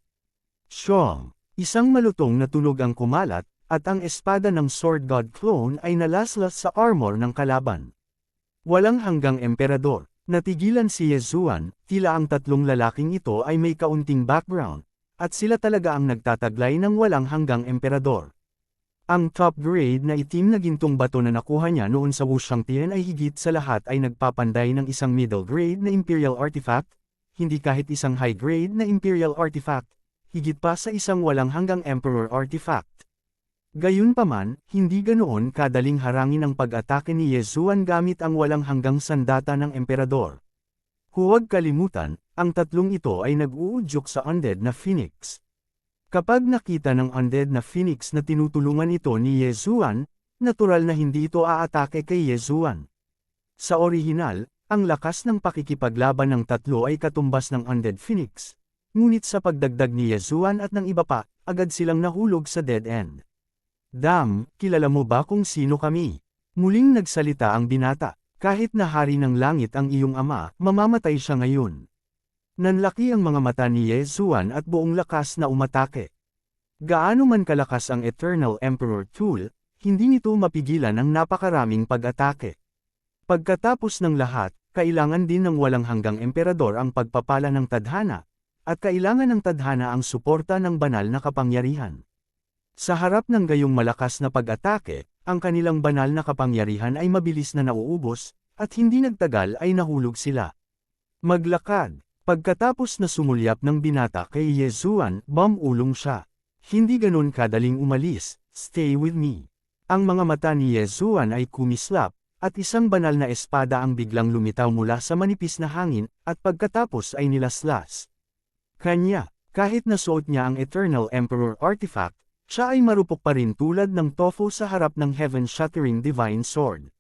S1: Syong! Isang malutong na tunog ang kumalat, at ang espada ng Sword God clone ay nalaslas sa armor ng kalaban. Walang hanggang emperador. Natigilan si Yezuan, tila ang tatlong lalaking ito ay may kaunting background, at sila talaga ang nagtataglay ng walang hanggang emperador. Ang top grade na itim na gintong bato na nakuha niya noon sa Wushangtian ay higit sa lahat ay nagpapanday ng isang middle grade na imperial artifact, hindi kahit isang high grade na imperial artifact, higit pa sa isang walang hanggang emperor artifact. Gayunpaman, hindi ganoon kadaling harangin ang pag-atake ni Yezuan gamit ang walang hanggang sandata ng emperador. Huwag kalimutan, ang tatlong ito ay nag-uudyok sa undead na phoenix. Kapag nakita ng undead na phoenix na tinutulungan ito ni Yezuan, natural na hindi ito aatake kay Yezuan. Sa orihinal, ang lakas ng pakikipaglaban ng tatlo ay katumbas ng undead phoenix, ngunit sa pagdagdag ni Yezuan at ng iba pa, agad silang nahulog sa dead end. "Dam, kilala mo ba kung sino kami?" Muling nagsalita ang binata. "Kahit na hari ng langit ang iyong ama, mamamatay siya ngayon." Nanlaki ang mga mata ni Yezuan at buong lakas na umatake. Gaano man kalakas ang Eternal Emperor tool, hindi nito mapigilan ang napakaraming pag-atake. Pagkatapos ng lahat, kailangan din ng walang hanggang emperador ang pagpapala ng tadhana, at kailangan ng tadhana ang suporta ng banal na kapangyarihan. Sa harap ng gayong malakas na pag-atake, ang kanilang banal na kapangyarihan ay mabilis na nauubos, at hindi nagtagal ay nahulog sila. Maglakad. Pagkatapos na sumulyap ng binata kay Yezuan, bumulong siya. "Hindi ganun kadaling umalis, stay with me." Ang mga mata ni Yezuan ay kumislap, at isang banal na espada ang biglang lumitaw mula sa manipis na hangin, at pagkatapos ay nilaslas. Kanya, kahit nasuot niya ang Eternal Emperor artifact, siya ay marupok pa rin tulad ng tofu sa harap ng heaven-shattering divine sword.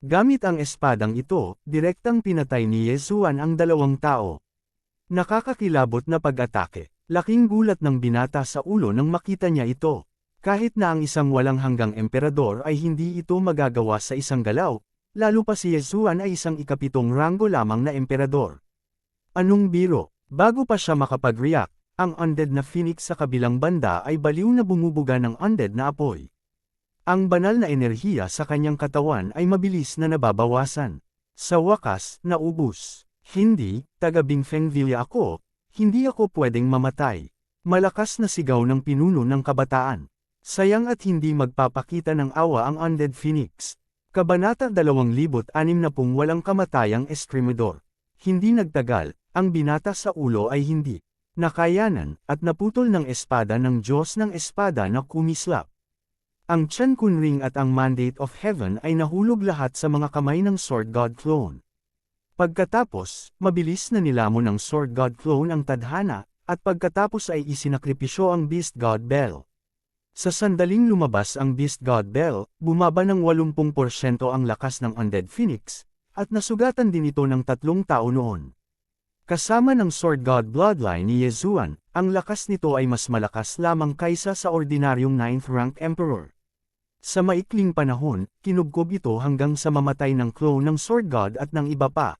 S1: Gamit ang espadang ito, direktang pinatay ni Yezuan ang dalawang tao. Nakakakilabot na pag-atake. Laking gulat ng binata sa ulo nang makita niya ito. Kahit na ang isang walang hanggang emperador ay hindi ito magagawa sa isang galaw, lalo pa si Yezuan ay isang ikapitong ranggo lamang na emperador. Anong biro? Bago pa siya makapag-react, ang undead na phoenix sa kabilang banda ay baliw na bumubuga ng undead na apoy. Ang banal na enerhiya sa kanyang katawan ay mabilis na nababawasan. Sa wakas, naubos. "Hindi, taga Bingfengville ako, hindi ako pwedeng mamatay." Malakas na sigaw ng pinuno ng kabataan. Sayang at hindi magpapakita ng awa ang undead phoenix. Kabanata 2060 walang kamatayang eskrimidor. Hindi nagtagal, ang binata sa ulo ay hindi nakayanan, at naputol ng espada ng Diyos ng espada na kumislap. Ang Chen Kunring at ang Mandate of Heaven ay nahulog lahat sa mga kamay ng Sword God clone. Pagkatapos, mabilis na nilamon ng Sword God clone ang tadhana, at pagkatapos ay isinakripisyo ang Beast God Bell. Sa sandaling lumabas ang Beast God Bell, bumaba ng 80% ang lakas ng Undead Phoenix, at nasugatan din ito ng 3 tao noon. Kasama ng Sword God Bloodline ni Yezuan, ang lakas nito ay mas malakas lamang kaysa sa ordinaryong 9th rank Emperor. Sa maikling panahon, kinubkob ito hanggang sa mamatay ng clone ng Sword God at ng iba pa.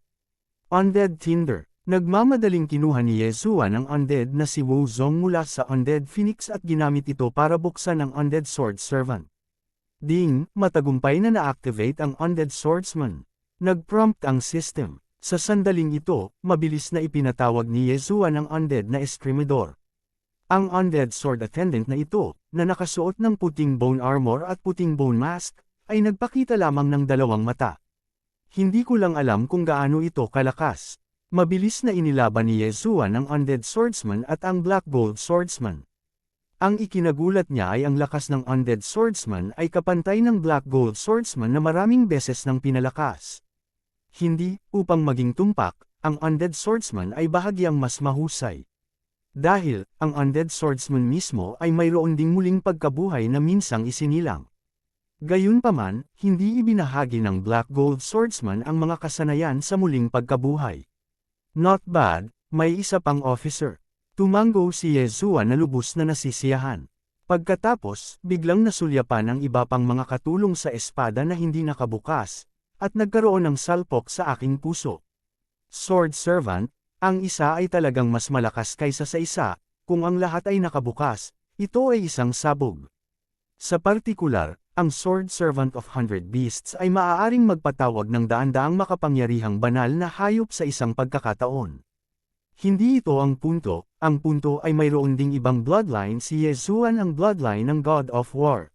S1: Undead Tinder. Nagmamadaling kinuha ni Yezuan ang undead na si Wu Zong mula sa Undead Phoenix at ginamit ito para buksan ang Undead Sword Servant. Ding, matagumpay na na-activate ang Undead Swordsman. Nag-prompt ang system. Sa sandaling ito, mabilis na ipinatawag ni Yeshua ang undead na eskrimidor. Ang undead sword attendant na ito, na nakasuot ng puting bone armor at puting bone mask, ay nagpakita lamang ng dalawang mata. Hindi ko lang alam kung gaano ito kalakas. Mabilis na inilaban ni Yeshua ang undead swordsman at ang black gold swordsman. Ang ikinagulat niya ay ang lakas ng undead swordsman ay kapantay ng black gold swordsman na maraming beses ng pinalakas. Hindi, upang maging tumpak, ang undead swordsman ay bahagyang mas mahusay. Dahil, ang undead swordsman mismo ay mayroon ding muling pagkabuhay na minsang isinilang. Gayunpaman, hindi ibinahagi ng black gold swordsman ang mga kasanayan sa muling pagkabuhay. Not bad, may isa pang officer. Tumango si Yeshua na lubos na nasisiyahan. Pagkatapos, biglang nasulyapan ang iba pang mga katulong sa espada na hindi nakabukas, at nagkaroon ng salpok sa aking puso. Sword servant, ang isa ay talagang mas malakas kaysa sa isa, kung ang lahat ay nakabukas, ito ay isang sabog. Sa partikular, ang Sword Servant of 100 Beasts ay maaaring magpatawag ng daan-daang makapangyarihang banal na hayop sa isang pagkakataon. Hindi ito ang punto ay mayroon ding ibang bloodline si Yeshua ang bloodline ng God of War.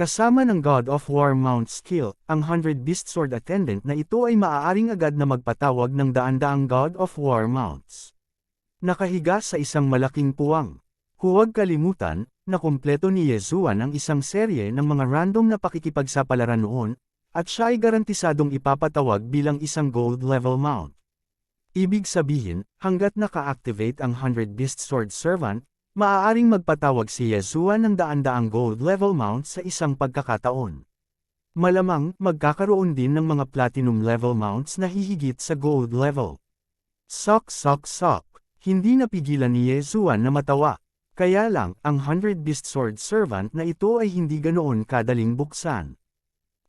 S1: Kasama ng God of War mount skill, ang 100 Beast Sword Attendant na ito ay maaaring agad na magpatawag ng daan-daang God of War mounts. Nakahiga sa isang malaking puwang. Huwag kalimutan, na kumpleto ni Yeshua ang isang serye ng mga random na pakikipagsapalaran noon, at siya ay garantisadong ipapatawag bilang isang gold level mount. Ibig sabihin, hanggat naka-activate ang 100 Beast Sword Servant, maaaring magpatawag si Yeshua ng daan-daang gold level mount sa isang pagkakataon. Malamang, magkakaroon din ng mga platinum level mounts na hihigit sa gold level. Sok. Hindi napigilan ni Yeshua na matawa. Kaya lang, ang 100 Beast Sword Servant na ito ay hindi ganoon kadaling buksan.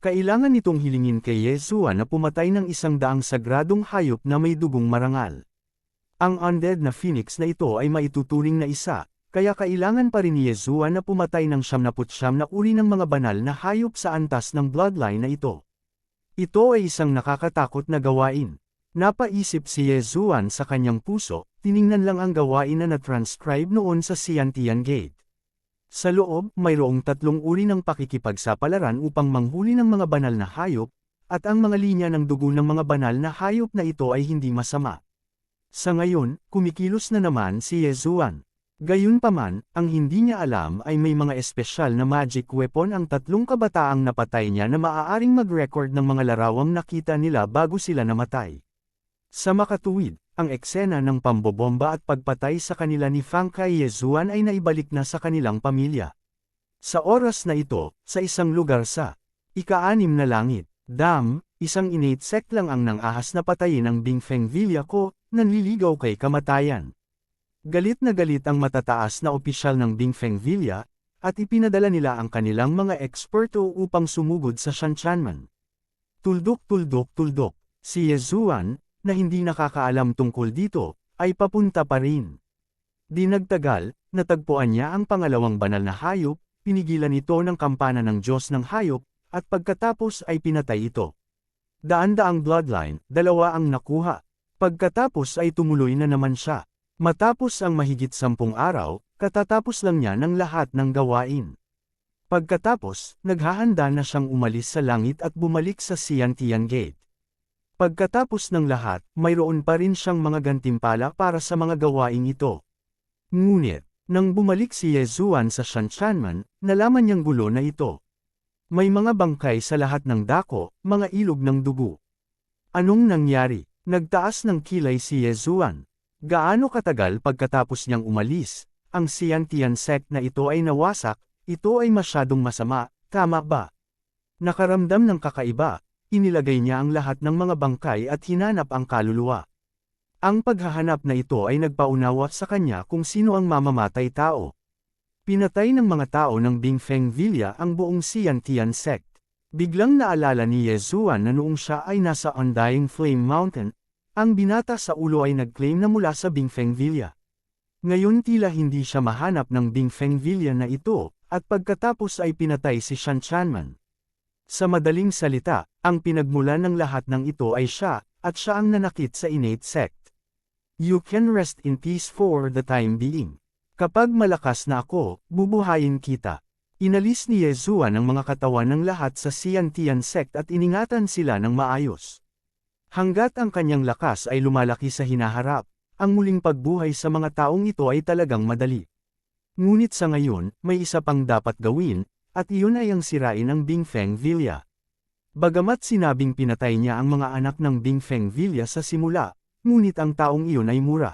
S1: Kailangan nitong hilingin kay Yeshua na pumatay ng 100 sagradong hayop na may dugong marangal. Ang undead na phoenix na ito ay maituturing na isa, kaya kailangan pa rin ni Yeshua na pumatay ng 99 na uri ng mga banal na hayop sa antas ng bloodline na ito. Ito ay isang nakakatakot na gawain. Napaisip si Yeshua sa kanyang puso, tiningnan lang ang gawain na na-transcribe noon sa Siantian Gate. Sa loob, mayroong 3 uri ng pakikipagsapalaran upang manghuli ng mga banal na hayop, at ang mga linya ng dugo ng mga banal na hayop na ito ay hindi masama. Sa ngayon, kumikilos na naman si Yeshua. Gayunpaman, ang hindi niya alam ay may mga espesyal na magic weapon ang 3 kabataang napatay niya na maaaring mag-record ng mga larawang nakita nila bago sila namatay. Sa makatuwid, ang eksena ng pambobomba at pagpatay sa kanila ni Fang kay Yeshua ay naibalik na sa kanilang pamilya. Sa oras na ito, sa isang lugar sa ika-6 na langit, isang innate sect lang ang nang-ahas na patayin ang Bingfeng Villa ko, nanliligaw kay kamatayan. Galit na galit ang matataas na opisyal ng Bingfeng Villa, at ipinadala nila ang kanilang mga eksperto upang sumugod sa Shanchanman. Tuldok. Si Yeshua, na hindi nakakaalam tungkol dito, ay papunta pa rin. Di nagtagal, natagpuan niya ang pangalawang banal na hayop, pinigilan ito ng kampana ng Diyos ng hayop, at pagkatapos ay pinatay ito. Daan-daang bloodline, 2 ang nakuha. Pagkatapos ay tumuloy na naman siya. Matapos ang mahigit 10 araw, katatapos lang niya ng lahat ng gawain. Pagkatapos, naghahanda na siyang umalis sa langit at bumalik sa Siantian Gate. Pagkatapos ng lahat, mayroon pa rin siyang mga gantimpala para sa mga gawaing ito. Ngunit, nang bumalik si Yeshua sa Shanchanman, nalaman niyang gulo na ito. May mga bangkay sa lahat ng dako, mga ilog ng dugo. Anong nangyari? Nagtaas ng kilay si Yeshua. Gaano katagal pagkatapos niyang umalis, ang Siantian sect na ito ay nawasak, ito ay masyadong masama, tama ba? Nakaramdam ng kakaiba. Inilagay niya ang lahat ng mga bangkay at hinanap ang kaluluwa. Ang paghahanap na ito ay nagpaunawa sa kanya kung sino ang mamamatay tao. Pinatay ng mga tao ng Bingfeng Villa ang buong Siantian sect. Biglang naalala ni Yeshua na noong siya ay nasa Undying Flame Mountain, ang binata sa ulo ay nag-claim na mula sa Bingfeng Villa. Ngayon tila hindi siya mahanap ng Bingfeng Villa na ito, at pagkatapos ay pinatay si Shanchanman. Sa madaling salita, ang pinagmulan ng lahat ng ito ay siya, at siya ang nanakit sa innate sect. You can rest in peace for the time being. Kapag malakas na ako, bubuhayin kita. Inalis ni Yezuan ang mga katawan ng lahat sa Xiantian sect at iningatan sila ng maayos. Hanggat ang kanyang lakas ay lumalaki sa hinaharap, ang muling pagbuhay sa mga taong ito ay talagang madali. Ngunit sa ngayon, may isa pang dapat gawin, at iyon ay ang sirain ang Bingfeng Villa. Bagamat sinabing pinatay niya ang mga anak ng Bingfeng Villa sa simula, ngunit ang taong iyon ay mura.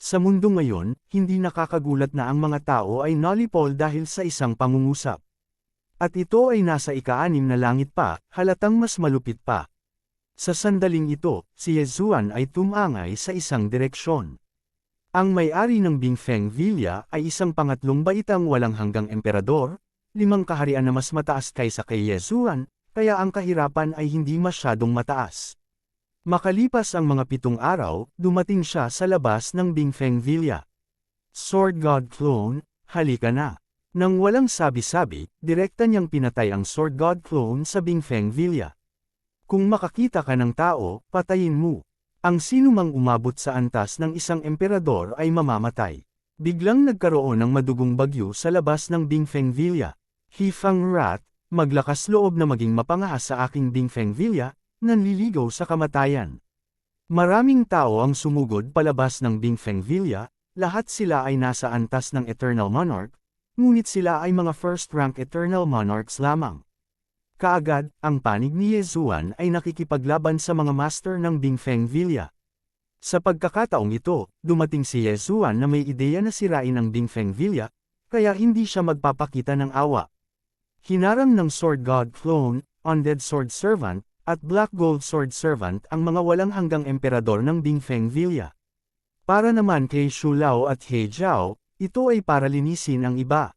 S1: Sa mundo ngayon, hindi nakakagulat na ang mga tao ay nalipol dahil sa isang pangungusap. At ito ay nasa ika-6 na langit pa, halatang mas malupit pa. Sa sandaling ito, si Yezuan ay tumangay sa isang direksyon. Ang may-ari ng Bingfeng Villa ay isang pangatlong baitang walang hanggang emperador, 5 kaharian na mas mataas kaysa kay Yezuan, kaya ang kahirapan ay hindi masyadong mataas. Makalipas ang mga 7 araw, dumating siya sa labas ng Bingfeng Villa. Sword God Clone, halika na. Nang walang sabi-sabi, direkta niyang pinatay ang Sword God Clone sa Bingfeng Villa. Kung makakita ka ng tao, patayin mo. Ang sinumang umabot sa antas ng isang emperador ay mamamatay. Biglang nagkaroon ng madugong bagyo sa labas ng Bingfeng Villa. Hifang Rat, maglakas loob na maging mapangahas sa aking Bingfeng Villa, nanliligaw sa kamatayan. Maraming tao ang sumugod palabas ng Bingfeng Villa, lahat sila ay nasa antas ng Eternal Monarch, ngunit sila ay mga first-rank Eternal Monarchs lamang. Kaagad, ang panig ni Yezuan ay nakikipaglaban sa mga master ng Bingfeng Villa. Sa pagkakataong ito, dumating si Yezuan na may ideya na sirain ang Bingfeng Villa, kaya hindi siya magpapakita ng awa. Hinarang ng Sword God Clone, Undead Sword Servant, at Black Gold Sword Servant ang mga walang hanggang emperador ng Bingfeng Villa. Para naman kay Shu Lao at He Jiao, ito ay para linisin ang iba.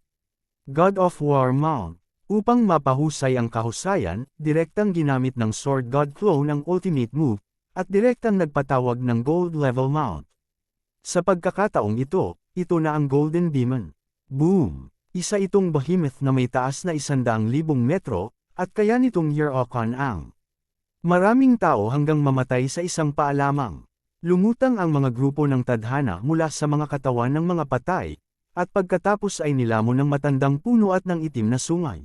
S1: God of War Mount. Upang mapahusay ang kahusayan, direktang ginamit ng Sword God Clone ang ultimate move, at direktang nagpatawag ng Gold Level Mount. Sa pagkakataong ito na ang Golden Demon. Boom! Isa itong behemoth na may taas na 100,000 metro, at kaya nitong Year-Okan ang. Maraming tao hanggang mamatay sa isang paa lamang. Lumutang ang mga grupo ng tadhana mula sa mga katawan ng mga patay, at pagkatapos ay nilamon ng matandang puno at ng itim na sungay.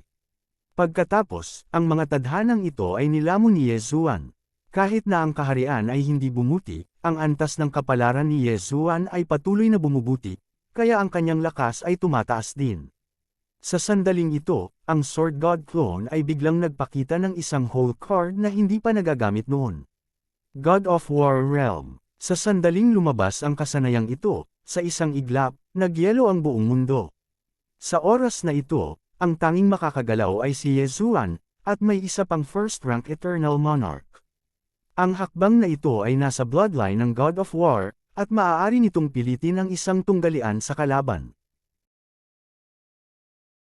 S1: Pagkatapos, ang mga tadhanang ito ay nilamon ni Yezuan. Kahit na ang kaharian ay hindi bumuti, ang antas ng kapalaran ni Yezuan ay patuloy na bumubuti, kaya ang kanyang lakas ay tumataas din. Sa sandaling ito, ang Sword God Clone ay biglang nagpakita ng isang whole card na hindi pa nagagamit noon. God of War Realm. Sa sandaling lumabas ang kasanayang ito, sa isang iglap, nagyelo ang buong mundo. Sa oras na ito, ang tanging makakagalaw ay si Yezuan, at may isa pang first-rank Eternal Monarch. Ang hakbang na ito ay nasa bloodline ng God of War, at maaari nitong pilitin ang isang tunggalian sa kalaban.